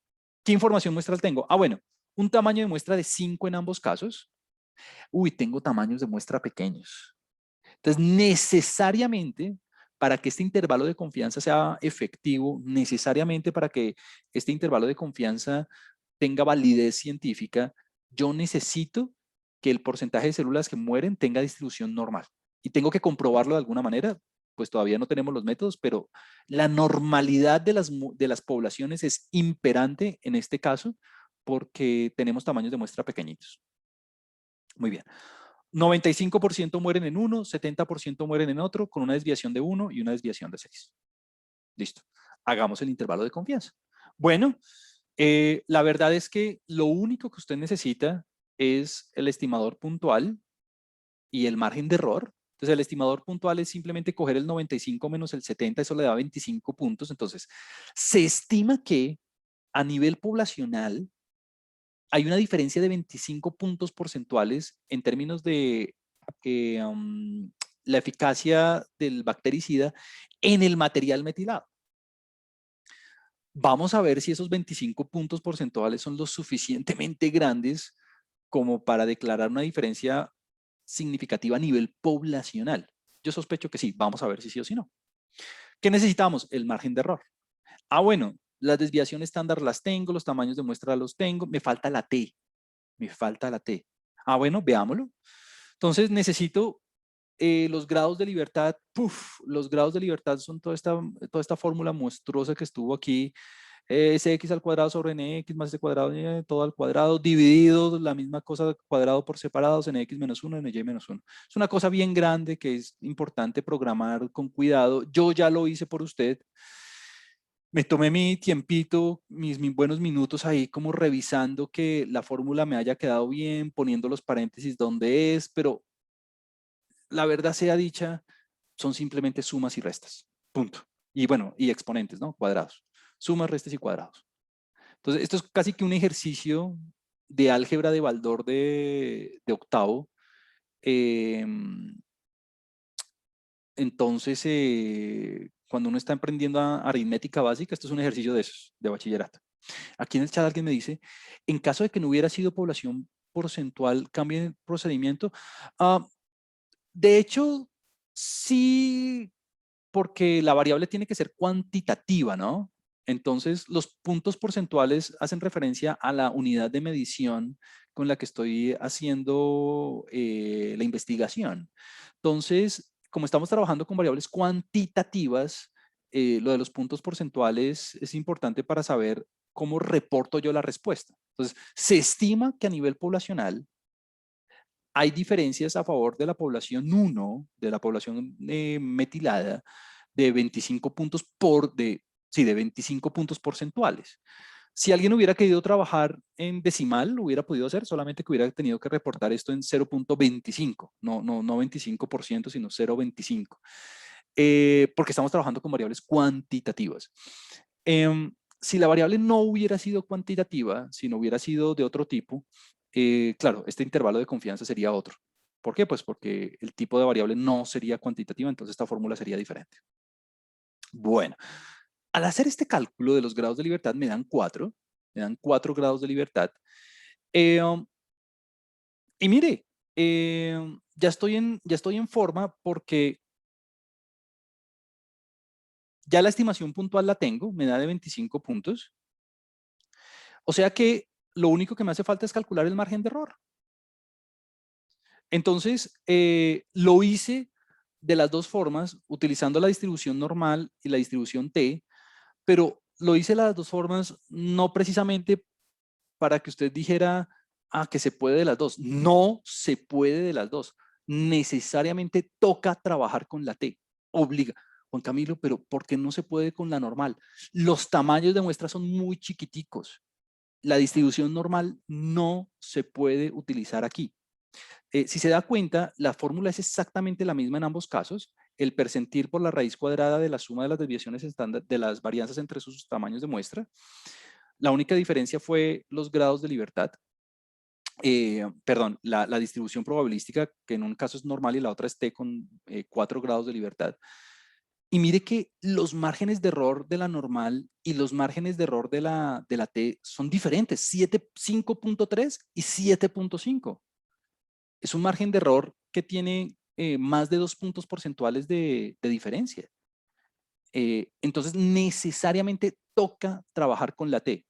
¿Qué información muestral tengo? Ah, bueno, un tamaño de muestra de 5 en ambos casos. Uy, tengo tamaños de muestra pequeños. Entonces, necesariamente, para que este intervalo de confianza sea efectivo, necesariamente para que este intervalo de confianza tenga validez científica, yo necesito que el porcentaje de células que mueren tenga distribución normal. Y tengo que comprobarlo de alguna manera, pues todavía no tenemos los métodos, pero la normalidad de las poblaciones es imperante en este caso porque tenemos tamaños de muestra pequeñitos. Muy bien. 95% mueren en uno, 70% mueren en otro, con una desviación de 1 y una desviación de 6. Listo. Hagamos el intervalo de confianza. Bueno, la verdad es que lo único que usted necesita es el estimador puntual y el margen de error. Entonces, el estimador puntual es simplemente coger el 95 menos el 70, eso le da 25 puntos. Entonces, se estima que a nivel poblacional hay una diferencia de 25 puntos porcentuales en términos de la eficacia del bactericida en el material metilado. Vamos a ver si esos 25 puntos porcentuales son lo suficientemente grandes como para declarar una diferencia significativa a nivel poblacional. Yo sospecho que sí, vamos a ver si sí o si no. ¿Qué necesitamos? El margen de error. Ah, bueno, las desviaciones estándar las tengo, los tamaños de muestra los tengo, me falta la T, me falta la T. Ah, bueno, veámoslo. Entonces necesito los grados de libertad, los grados de libertad son toda esta fórmula monstruosa que estuvo aquí, es x al cuadrado sobre nx más c cuadrado, todo al cuadrado, dividido, la misma cosa cuadrado por separados, nx menos 1, ny menos 1. Es una cosa bien grande que es importante programar con cuidado. Yo ya lo hice por usted. Me tomé mi tiempito, mis buenos minutos ahí como revisando que la fórmula me haya quedado bien, poniendo los paréntesis donde es, pero la verdad sea dicha, son simplemente sumas y restas. Punto. Y bueno, y exponentes, ¿no? Cuadrados. Sumas, restas y cuadrados. Entonces, esto es casi que un ejercicio de álgebra de Baldor de octavo. Eh, entonces, cuando uno está emprendiendo aritmética básica, esto es un ejercicio de esos, de bachillerato. Aquí en el chat alguien me dice, en caso de que no hubiera sido población porcentual, ¿cambia el procedimiento? Ah, de hecho, sí, porque la variable tiene que ser cuantitativa, ¿no? Entonces, los puntos porcentuales hacen referencia a la unidad de medición con la que estoy haciendo la investigación. Entonces, como estamos trabajando con variables cuantitativas, lo de los puntos porcentuales es importante para saber cómo reporto yo la respuesta. Entonces, se estima que a nivel poblacional hay diferencias a favor de la población 1, de la población metilada, de 25 puntos de 25 puntos porcentuales. Si alguien hubiera querido trabajar en decimal, lo hubiera podido hacer, solamente que hubiera tenido que reportar esto en 0.25, no 25%, sino 0.25, porque estamos trabajando con variables cuantitativas. Si la variable no hubiera sido cuantitativa, si no hubiera sido de otro tipo, claro, este intervalo de confianza sería otro. ¿Por qué? Pues porque el tipo de variable no sería cuantitativa, entonces esta fórmula sería diferente. Bueno, al hacer este cálculo de los grados de libertad me dan 4 grados de libertad. Y mire, ya estoy en forma porque ya la estimación puntual la tengo, me da de 25 puntos. O sea que lo único que me hace falta es calcular el margen de error. Entonces, lo hice de las dos formas, utilizando la distribución normal y la distribución T, pero lo hice de las dos formas no precisamente para que usted dijera, que se puede de las dos. No se puede de las dos. Necesariamente toca trabajar con la T. Obliga. Juan Camilo, pero ¿por qué no se puede con la normal? Los tamaños de muestra son muy chiquiticos. La distribución normal no se puede utilizar aquí. Si se da cuenta, la fórmula es exactamente la misma en ambos casos. El percentil por la raíz cuadrada de la suma de las desviaciones estándar de las varianzas entre sus tamaños de muestra. La única diferencia fue los grados de libertad. Perdón, la distribución probabilística, que en un caso es normal y la otra es T con 4 grados de libertad. Y mire que los márgenes de error de la normal y los márgenes de error de la T son diferentes, 5.3 y 7.5. Es un margen de error que tiene más de 2 puntos porcentuales de diferencia. Entonces, necesariamente toca trabajar con la T.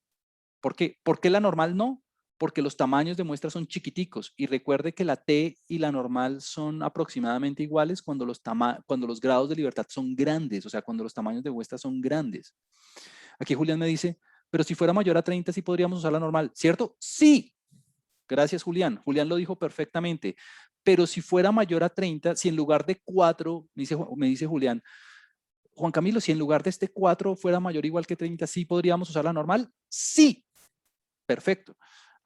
¿Por qué? ¿Por qué la normal no? Porque los tamaños de muestra son chiquiticos y recuerde que la T y la normal son aproximadamente iguales cuando los grados de libertad son grandes, o sea, cuando los tamaños de muestra son grandes. Aquí Julián me dice, pero si fuera mayor a 30 sí podríamos usar la normal, ¿cierto? Sí. Gracias, Julián. Julián lo dijo perfectamente. Pero si fuera mayor a 30, si en lugar de 4, me dice Julián, Juan Camilo, si en lugar de este 4 fuera mayor o igual que 30, ¿sí podríamos usar la normal? Sí. Perfecto.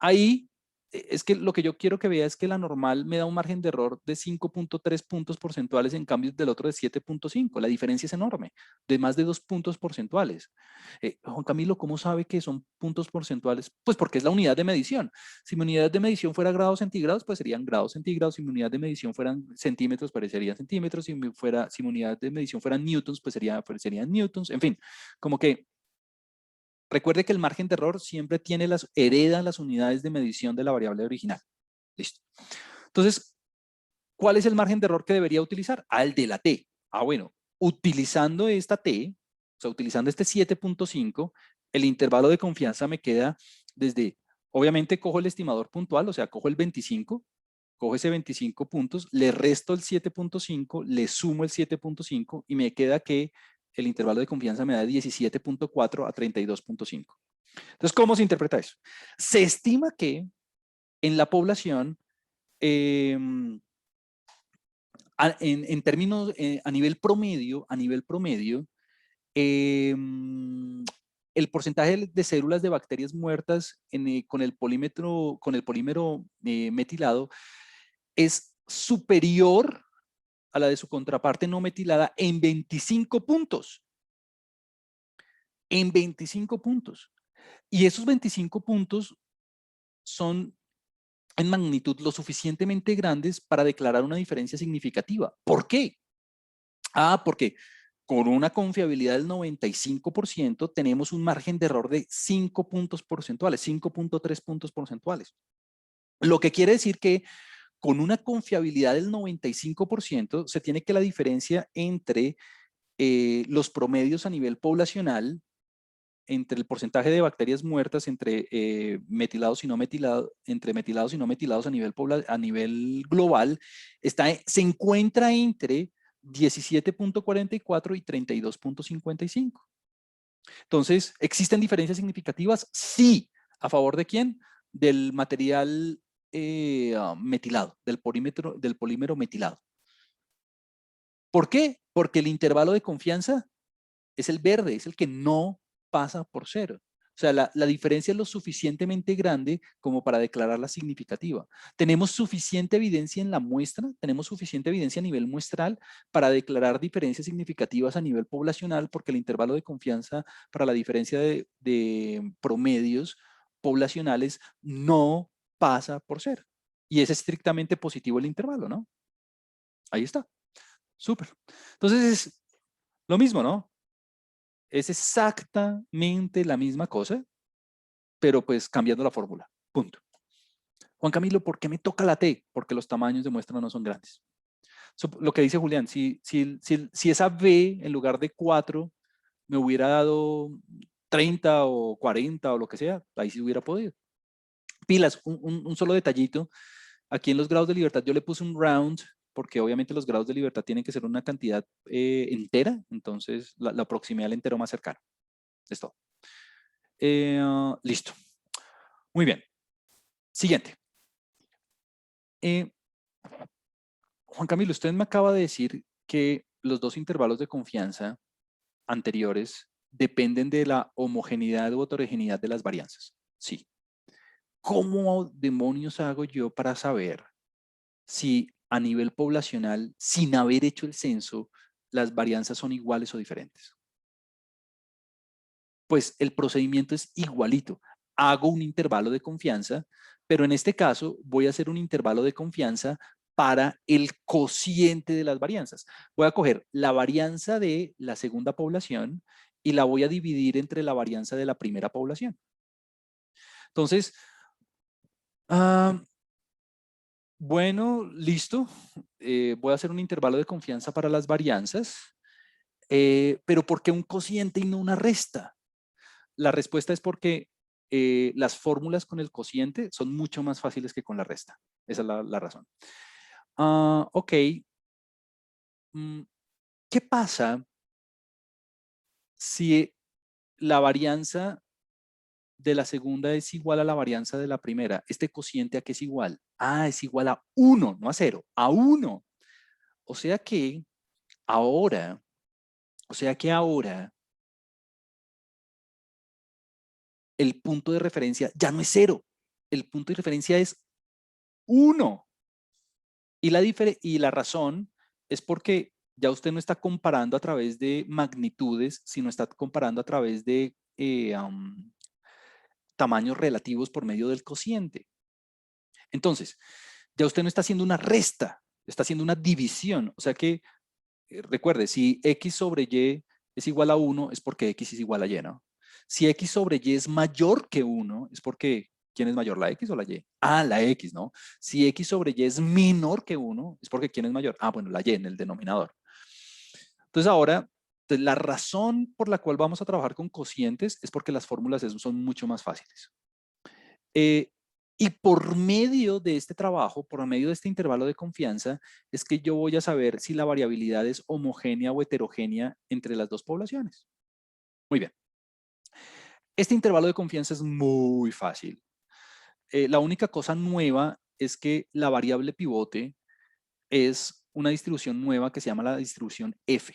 Ahí es que lo que yo quiero que vea es que la normal me da un margen de error de 5.3 puntos porcentuales en cambio del otro de 7.5. La diferencia es enorme, de más de 2 puntos porcentuales. Juan Camilo, ¿cómo sabe que son puntos porcentuales? Pues porque es la unidad de medición. Si mi unidad de medición fuera grados centígrados, pues serían grados centígrados. Si mi unidad de medición fueran centímetros, pues serían centímetros. Si mi unidad de medición fueran newtons, pues serían newtons. En fin, como que recuerde que el margen de error siempre hereda las unidades de medición de la variable original. Listo. Entonces, ¿cuál es el margen de error que debería utilizar? El de la T. Bueno, utilizando esta T, o sea, utilizando este 7.5, el intervalo de confianza me queda desde, obviamente cojo el estimador puntual, o sea, cojo el 25, cojo ese 25 puntos, le resto el 7.5, le sumo el 7.5 y me queda que el intervalo de confianza me da 17.4 a 32.5. Entonces, ¿cómo se interpreta eso? Se estima que en la población, en términos, a nivel promedio, el porcentaje de células de bacterias muertas con el polímero metilado es superior a la de su contraparte no metilada en 25 puntos. En 25 puntos. Y esos 25 puntos son en magnitud lo suficientemente grandes para declarar una diferencia significativa. ¿Por qué? Porque con una confiabilidad del 95% tenemos un margen de error de 5 puntos porcentuales, 5.3 puntos porcentuales. Lo que quiere decir que con una confiabilidad del 95% se tiene que la diferencia entre los promedios a nivel poblacional entre el porcentaje de bacterias muertas entre metilados y no metilados, entre metilados y no metilados a nivel global, se encuentra entre 17.44 y 32.55. Entonces, ¿existen diferencias significativas? Sí. ¿A favor de quién? Del material metilado, del polímero metilado. ¿Por qué? Porque el intervalo de confianza es el verde, es el que no pasa por cero. O sea, la diferencia es lo suficientemente grande como para declararla significativa. Tenemos suficiente evidencia en la muestra, tenemos suficiente evidencia a nivel muestral para declarar diferencias significativas a nivel poblacional, porque el intervalo de confianza para la diferencia de promedios poblacionales no pasa por cero. Y es estrictamente positivo el intervalo, ¿no? Ahí está. Súper. Entonces es lo mismo, ¿no? Es exactamente la misma cosa, pero pues cambiando la fórmula. Punto. Juan Camilo, ¿por qué me toca la T? Porque los tamaños de muestra no son grandes. Lo que dice Julián, si esa B en lugar de 4 me hubiera dado 30 o 40 o lo que sea, ahí sí hubiera podido. Pilas, un solo detallito. Aquí en los grados de libertad yo le puse un round porque obviamente los grados de libertad tienen que ser una cantidad entera, entonces la aproximé al entero más cercano. Es todo. Listo. Muy bien. Siguiente. Juan Camilo, usted me acaba de decir que los dos intervalos de confianza anteriores dependen de la homogeneidad u heterogeneidad de las varianzas. Sí. ¿Cómo demonios hago yo para saber si a nivel poblacional, sin haber hecho el censo, las varianzas son iguales o diferentes? Pues el procedimiento es igualito. Hago un intervalo de confianza, pero en este caso voy a hacer un intervalo de confianza para el cociente de las varianzas. Voy a coger la varianza de la segunda población y la voy a dividir entre la varianza de la primera población. Entonces, bueno, listo. Voy a hacer un intervalo de confianza para las varianzas, pero ¿por qué un cociente y no una resta? La respuesta es porque las fórmulas con el cociente son mucho más fáciles que con la resta. Esa es la razón. Ok. ¿Qué pasa si la varianza de la segunda es igual a la varianza de la primera? ¿Este cociente a qué es igual? Es igual a 1, no a 0, a 1. O sea que ahora, el punto de referencia ya no es 0. El punto de referencia es 1. Y la razón es porque ya usted no está comparando a través de magnitudes, sino está comparando a través de tamaños relativos por medio del cociente. Entonces, ya usted no está haciendo una resta, está haciendo una división. O sea que, recuerde, si X sobre Y es igual a 1, es porque X es igual a Y, ¿no? Si X sobre Y es mayor que 1, es porque ¿quién es mayor, la X o la Y? La X, ¿no? Si X sobre Y es menor que 1, es porque ¿quién es mayor? Bueno, la Y en el denominador. Entonces ahora, la razón por la cual vamos a trabajar con cocientes es porque las fórmulas son mucho más fáciles. Y por medio de este trabajo, por medio de este intervalo de confianza, es que yo voy a saber si la variabilidad es homogénea o heterogénea entre las dos poblaciones. Muy bien. Este intervalo de confianza es muy fácil. La única cosa nueva es que la variable pivote es una distribución nueva que se llama la distribución F.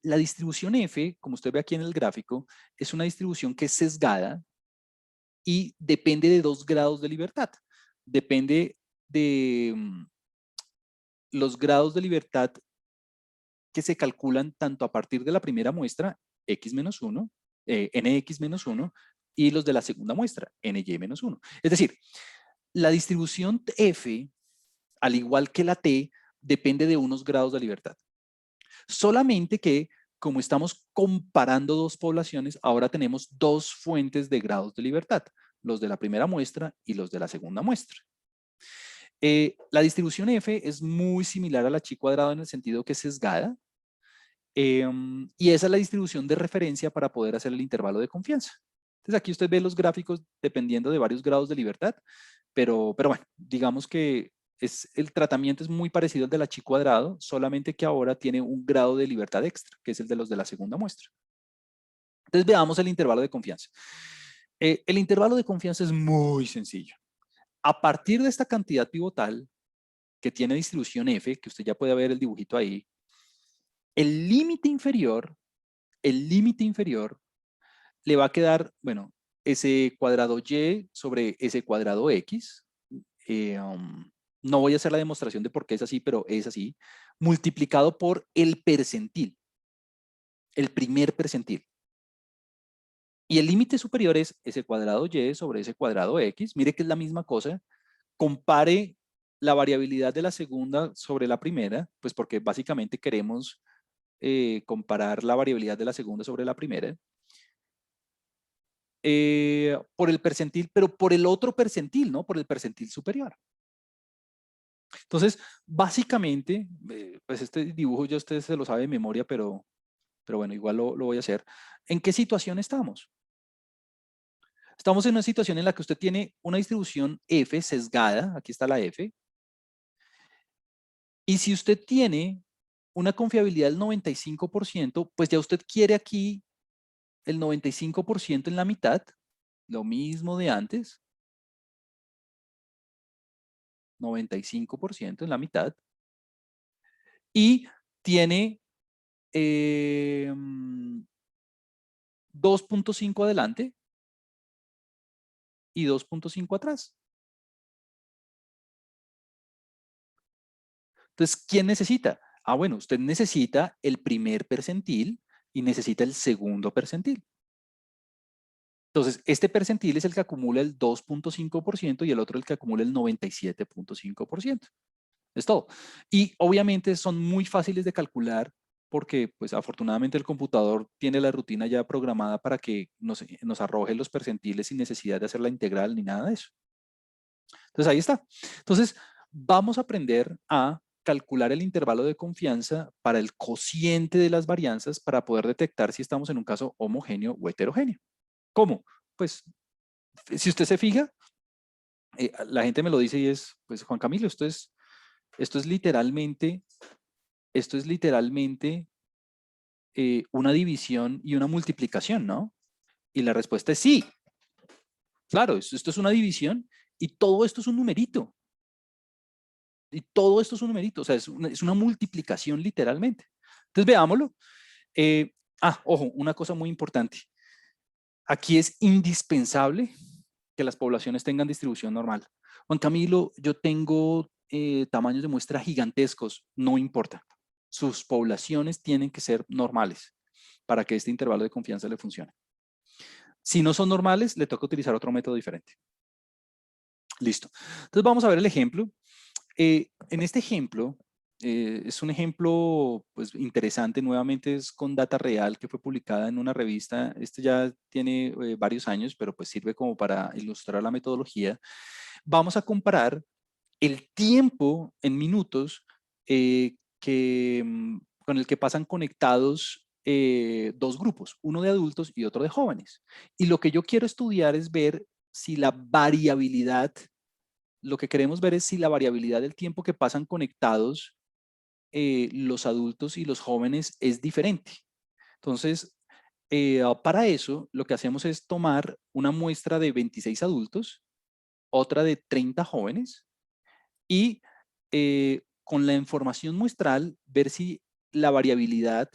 La distribución F, como usted ve aquí en el gráfico, es una distribución que es sesgada y depende de 2 grados de libertad. Depende de los grados de libertad que se calculan tanto a partir de la primera muestra, x-1, nx-1, y los de la segunda muestra, ny-1. Es decir, la distribución F, al igual que la T, depende de unos grados de libertad. Solamente que, como estamos comparando dos poblaciones, ahora tenemos 2 fuentes de grados de libertad, los de la primera muestra y los de la segunda muestra. La distribución F es muy similar a la chi cuadrado en el sentido que es sesgada Y esa es la distribución de referencia para poder hacer el intervalo de confianza. Entonces aquí usted ve los gráficos dependiendo de varios grados de libertad, pero bueno, digamos que el tratamiento es muy parecido al de la chi cuadrado, solamente que ahora tiene un grado de libertad extra, que es el de los de la segunda muestra. Entonces veamos el intervalo de confianza. El intervalo de confianza es muy sencillo. A partir de esta cantidad pivotal que tiene distribución F, que usted ya puede ver el dibujito ahí, el límite inferior le va a quedar, bueno, S cuadrado Y sobre S cuadrado X. eh, um, no voy a hacer la demostración de por qué es así, pero es así, multiplicado por el percentil, el primer percentil. Y el límite superior es S cuadrado Y sobre S cuadrado X. Mire que es la misma cosa. Compare la variabilidad de la segunda sobre la primera, pues porque básicamente queremos comparar la variabilidad de la segunda sobre la primera. Por el percentil, pero por el otro percentil, ¿no? Por el percentil superior. Entonces, básicamente, pues este dibujo ya usted se lo sabe de memoria, pero bueno, igual lo voy a hacer. ¿En qué situación estamos? Estamos en una situación en la que usted tiene una distribución F sesgada, aquí está la F, y si usted tiene una confiabilidad del 95%, pues ya usted quiere aquí el 95% en la mitad, lo mismo de antes, 95% en la mitad, y tiene 2.5 adelante y 2.5 atrás. Entonces, ¿quién necesita? Ah, bueno, usted necesita el primer percentil y necesita el segundo percentil. Entonces, este percentil es el que acumula el 2.5% y el otro el que acumula el 97.5%. Es todo. Y obviamente son muy fáciles de calcular porque pues afortunadamente el computador tiene la rutina ya programada para que nos arroje los percentiles sin necesidad de hacer la integral ni nada de eso. Entonces ahí está. Entonces vamos a aprender a calcular el intervalo de confianza para el cociente de las varianzas para poder detectar si estamos en un caso homogéneo o heterogéneo. ¿Cómo? Pues si usted se fija, la gente me lo dice y es, pues Juan Camilo, esto es literalmente una división y una multiplicación, ¿no? Y la respuesta es sí. Claro, esto es una división y todo esto es un numerito. Y todo esto es un numerito, o sea, es una multiplicación literalmente. Entonces, veámoslo. Ojo, una cosa muy importante. Aquí es indispensable que las poblaciones tengan distribución normal. Juan Camilo, yo tengo tamaños de muestra gigantescos, no importa. Sus poblaciones tienen que ser normales para que este intervalo de confianza le funcione. Si no son normales, le toca utilizar otro método diferente. Listo. Entonces vamos a ver el ejemplo. En este ejemplo, es un ejemplo pues, interesante, nuevamente es con data real que fue publicada en una revista. Este ya tiene varios años, pero pues sirve como para ilustrar la metodología. Vamos a comparar el tiempo en minutos con el que pasan conectados dos grupos, uno de adultos y otro de jóvenes. Y lo que yo quiero estudiar es ver si la variabilidad, lo que queremos ver es si la variabilidad del tiempo que pasan conectados los adultos y los jóvenes es diferente. Entonces, para eso, lo que hacemos es tomar una muestra de 26 adultos, otra de 30 jóvenes, y con la información muestral ver si la variabilidad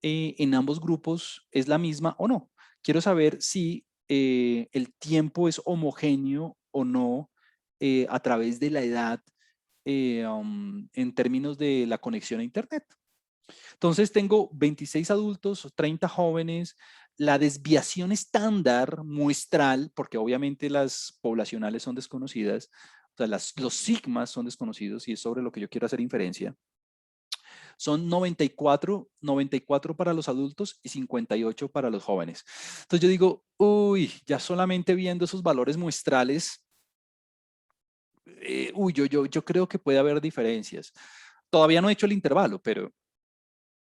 en ambos grupos es la misma o no. Quiero saber si el tiempo es homogéneo o no a través de la edad en términos de la conexión a Internet. Entonces tengo 26 adultos, 30 jóvenes, la desviación estándar muestral, porque obviamente las poblacionales son desconocidas, o sea, los sigmas son desconocidos y es sobre lo que yo quiero hacer inferencia. Son 94 para los adultos y 58 para los jóvenes. Entonces yo digo, uy, ya solamente viendo esos valores muestrales, yo creo que puede haber diferencias. Todavía no he hecho el intervalo, pero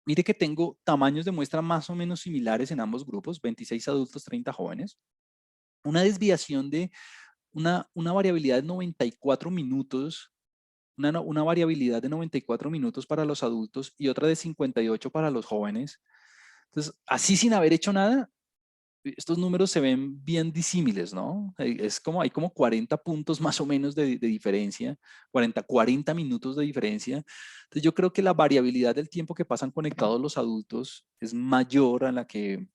Mire que tengo tamaños de muestra más o menos similares en ambos grupos, 26 adultos, 30 jóvenes. Una desviación de una variabilidad de 94 minutos, una variabilidad de 94 minutos para los adultos y otra de 58 para los jóvenes. Entonces, así sin haber hecho nada, estos números se ven bien disímiles, ¿no? Es como, hay como 40 puntos más o menos de diferencia, 40 minutos de diferencia. Entonces yo creo que la variabilidad del tiempo que pasan conectados los adultos es mayor a la que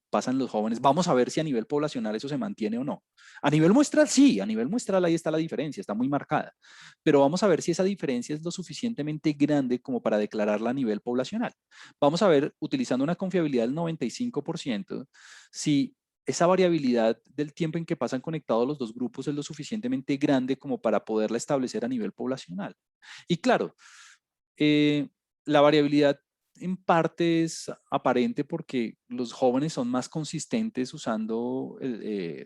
pasan los jóvenes. Vamos a ver si a nivel poblacional eso se mantiene o no. A nivel muestral, sí, a nivel muestral ahí está la diferencia, está muy marcada. Pero vamos a ver si esa diferencia es lo suficientemente grande como para declararla a nivel poblacional. Vamos a ver, utilizando una confiabilidad del 95%, si esa variabilidad del tiempo en que pasan conectados los dos grupos es lo suficientemente grande como para poderla establecer a nivel poblacional. Y claro, eh, la variabilidad en parte es aparente porque los jóvenes son más consistentes usando,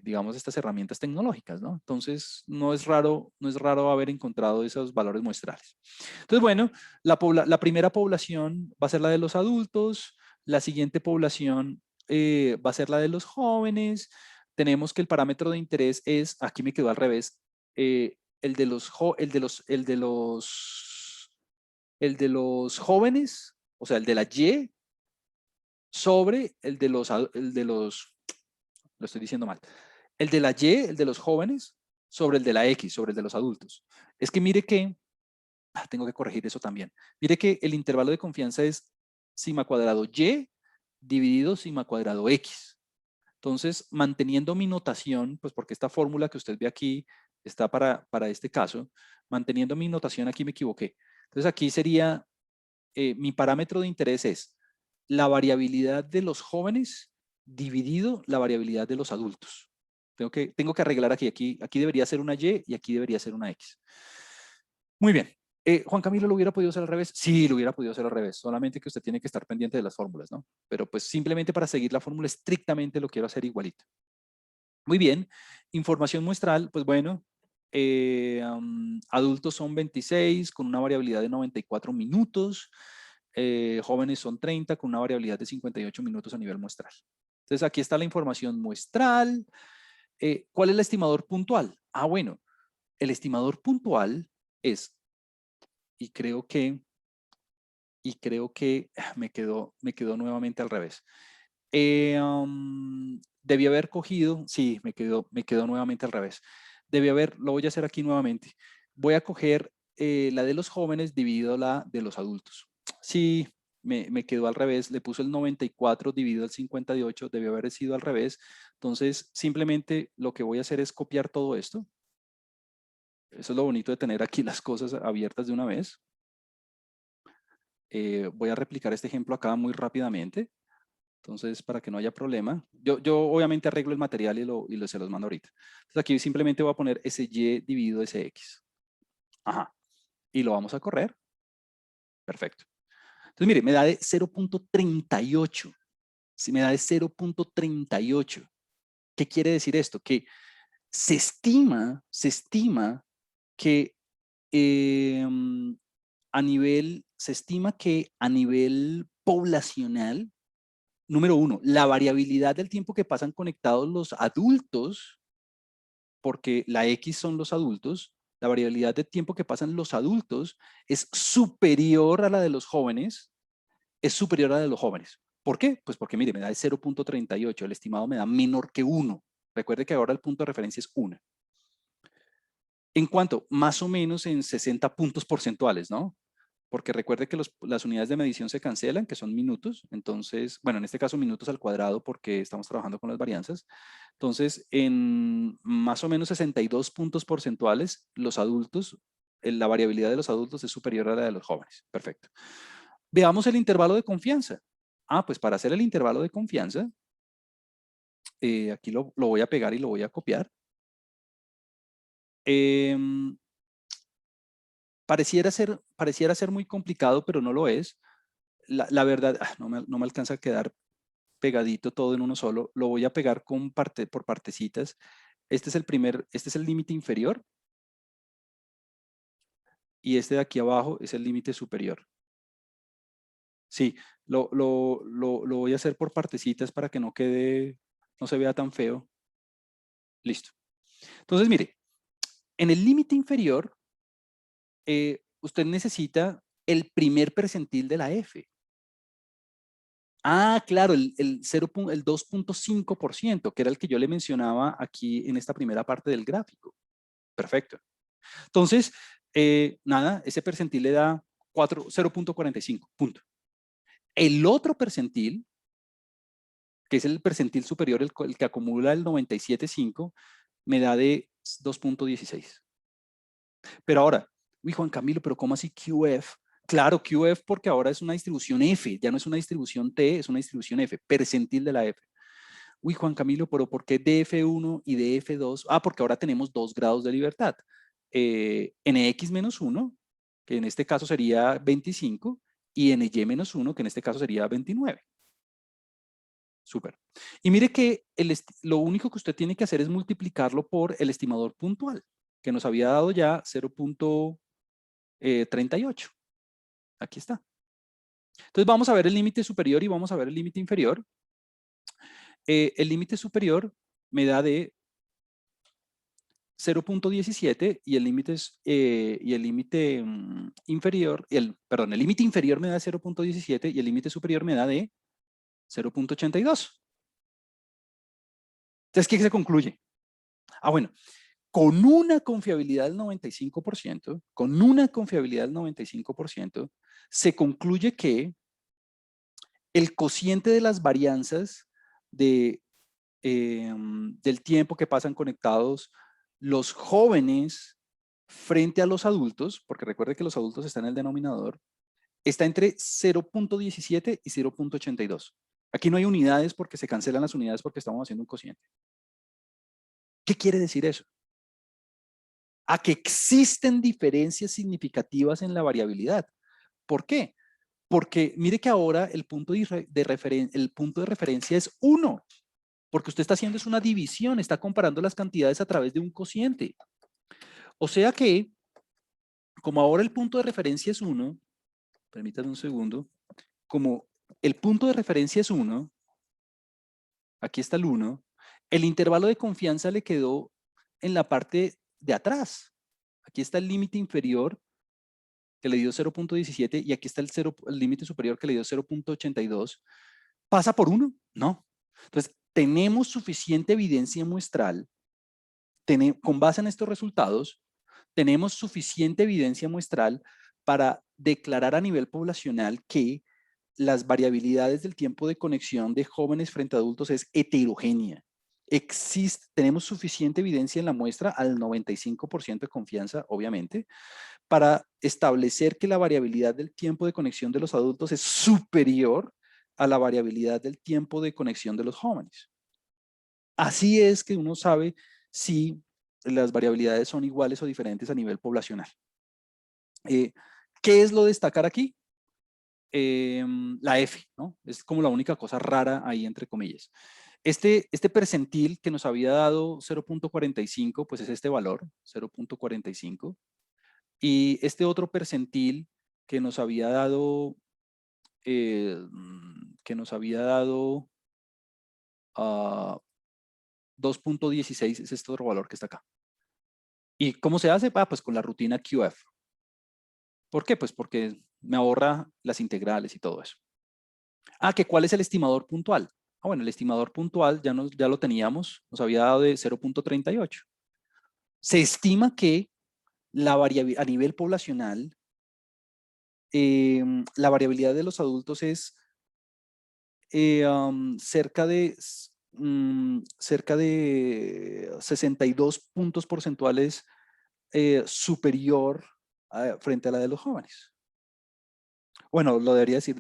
digamos, estas herramientas tecnológicas, ¿no? Entonces, no es raro haber encontrado esos valores muestrales. Entonces, bueno, la primera población va a ser la de los adultos, la siguiente población va a ser la de los jóvenes. Tenemos que el parámetro de interés es, aquí me quedó al revés, el de los, el de los jóvenes, o sea, el de la Y sobre lo estoy diciendo mal, el de la Y, el de los jóvenes, sobre el de la X, sobre el de los adultos. Es que mire que, tengo que corregir eso también. Mire que el intervalo de confianza es sigma cuadrado Y dividido sigma cuadrado X. Entonces, manteniendo mi notación, pues porque esta fórmula que usted ve aquí está para este caso, manteniendo mi notación aquí me equivoqué. Entonces, aquí sería mi parámetro de interés es la variabilidad de los jóvenes dividido la variabilidad de los adultos. Tengo que arreglar aquí debería ser una Y y aquí debería ser una X. Muy bien. Juan Camilo, ¿lo hubiera podido hacer al revés? Sí, lo hubiera podido hacer al revés, solamente que usted tiene que estar pendiente de las fórmulas, ¿no? Pero pues simplemente para seguir la fórmula estrictamente lo quiero hacer igualito. Muy bien. Información muestral, pues bueno, adultos son 26 con una variabilidad de 94 minutos. Jóvenes son 30 con una variabilidad de 58 minutos a nivel muestral. Entonces aquí está la información muestral. ¿Cuál es el estimador puntual? Ah, bueno, el estimador puntual es, y creo que me quedó nuevamente al revés. Debí haber cogido, sí, me quedó nuevamente al revés. Lo voy a hacer aquí nuevamente. Voy a coger la de los jóvenes dividido la de los adultos. Sí, me quedó al revés. Le puse el 94 dividido el 58, debió haber sido al revés. Entonces, simplemente lo que voy a hacer es copiar todo esto. Eso es lo bonito de tener aquí las cosas abiertas de una vez. Voy a replicar este ejemplo acá muy rápidamente. Entonces, para que no haya problema, yo obviamente arreglo el material y se los mando ahorita. Entonces, aquí simplemente voy a poner ese y dividido ese x. Ajá. Y lo vamos a correr. Perfecto. Entonces, mire, me da de 0.38. Si me da de 0.38. ¿Qué quiere decir esto? Que se estima que se estima que a nivel poblacional, número uno, la variabilidad del tiempo que pasan conectados los adultos, porque la X son los adultos, la variabilidad de tiempo que pasan los adultos es superior a la de los jóvenes, es superior a la de los jóvenes. ¿Por qué? Pues porque mire, me da 0.38, el estimado me da menor que 1. Recuerde que ahora el punto de referencia es 1. ¿En cuanto? Más o menos en 60 puntos porcentuales, ¿no? Porque recuerde que las unidades de medición se cancelan, que son minutos. Entonces, bueno, en este caso minutos al cuadrado porque estamos trabajando con las varianzas. Entonces, en más o menos 62 puntos porcentuales, los adultos, la variabilidad de los adultos es superior a la de los jóvenes. Perfecto. Veamos el intervalo de confianza. Ah, pues para hacer el intervalo de confianza, aquí lo voy a pegar y lo voy a copiar. Em, pareciera ser muy complicado, pero no lo es. La verdad, no me alcanza a quedar pegadito todo en uno solo. Lo voy a pegar por partecitas. Este es el límite inferior y este de aquí abajo es el límite superior. Sí, lo voy a hacer por partecitas para que no quede, no se vea tan feo. Listo. Entonces, mire, en el límite inferior, usted necesita el primer percentil de la F. Ah, claro, el 2.5%, que era el que yo le mencionaba aquí en esta primera parte del gráfico. Perfecto. Entonces, nada, ese percentil le da 0.45, punto. El otro percentil, que es el percentil superior, el que acumula el 97.5, me da de 2.16. Pero ahora, uy, Juan Camilo, pero ¿cómo así QF? Claro, QF porque ahora es una distribución F, ya no es una distribución T, es una distribución F, percentil de la F. Uy, Juan Camilo, pero ¿por qué DF1 y DF2? Ah, porque ahora tenemos 2 grados de libertad. NX-1, que en este caso sería 25, y NY-1, que en este caso sería 29. Súper. Y mire que lo único que usted tiene que hacer es multiplicarlo por el estimador puntual, que nos había dado ya 0.38. Aquí está. Entonces vamos a ver el límite superior y vamos a ver el límite inferior. El límite superior me da de 0.17 y el límite inferior, perdón, el límite inferior me da 0.17 y el límite superior me da de 0.82. Entonces, ¿qué se concluye? Ah, bueno, con una confiabilidad del 95%, se concluye que el cociente de las varianzas del tiempo que pasan conectados los jóvenes frente a los adultos, porque recuerde que los adultos están en el denominador, está entre 0.17 y 0.82. Aquí no hay unidades porque se cancelan las unidades porque estamos haciendo un cociente. ¿Qué quiere decir eso? A que existen diferencias significativas en la variabilidad. ¿Por qué? Porque mire que ahora el punto de referencia es 1, porque usted está haciendo es una división, está comparando las cantidades a través de un cociente. O sea que, como ahora el punto de referencia es 1, permítanme un segundo, como el punto de referencia es 1, aquí está el 1, el intervalo de confianza le quedó en la parte de atrás. Aquí está el límite inferior que le dio 0.17 y aquí está el límite superior que le dio 0.82. ¿Pasa por 1? No. Entonces, tenemos suficiente evidencia muestral, con base en estos resultados, tenemos suficiente evidencia muestral para declarar a nivel poblacional que las variabilidades del tiempo de conexión de jóvenes frente a adultos es heterogénea. Tenemos suficiente evidencia en la muestra al 95% de confianza, obviamente, para establecer que la variabilidad del tiempo de conexión de los adultos es superior a la variabilidad del tiempo de conexión de los jóvenes. Así es que uno sabe si las variabilidades son iguales o diferentes a nivel poblacional. ¿Qué es lo de destacar aquí? La F, ¿no? Es como la única cosa rara ahí, entre comillas. Este percentil que nos había dado 0.45, pues es este valor, 0.45. Y este otro percentil que nos había dado, 2.16 es este otro valor que está acá. ¿Y cómo se hace? Pues con la rutina QF. ¿Por qué? Pues porque me ahorra las integrales y todo eso. ¿Cuál es el estimador puntual? Bueno, el estimador puntual ya lo teníamos, nos había dado de 0.38. Se estima que a nivel poblacional, la variabilidad de los adultos es cerca de 62 puntos porcentuales superior frente a la de los jóvenes. Bueno, lo debería decir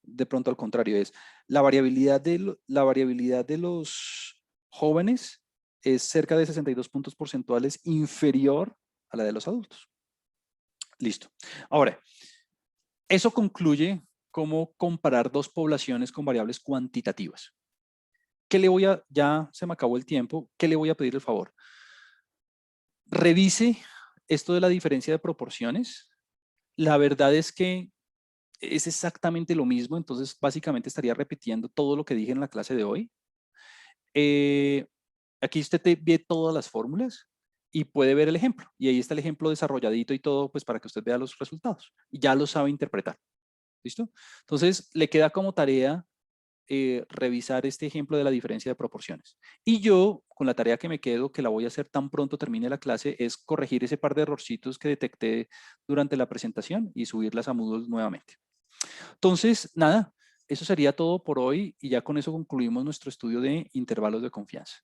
de pronto al contrario, es la variabilidad de los jóvenes es cerca de 62 puntos porcentuales inferior a la de los adultos. Listo. Ahora, eso concluye cómo comparar dos poblaciones con variables cuantitativas. Ya se me acabó el tiempo, ¿qué le voy a pedir el favor? Revise esto de la diferencia de proporciones, la verdad es que es exactamente lo mismo, entonces básicamente estaría repitiendo todo lo que dije en la clase de hoy. Aquí usted ve todas las fórmulas y puede ver el ejemplo. Y ahí está el ejemplo desarrolladito y todo, pues para que usted vea los resultados. Y ya lo sabe interpretar. ¿Listo? Entonces, le queda como tarea revisar este ejemplo de la diferencia de proporciones. Y yo, con la tarea que me quedo, que la voy a hacer tan pronto termine la clase, es corregir ese par de errorcitos que detecté durante la presentación y subirlas a Moodle nuevamente. Entonces, nada, eso sería todo por hoy y ya con eso concluimos nuestro estudio de intervalos de confianza.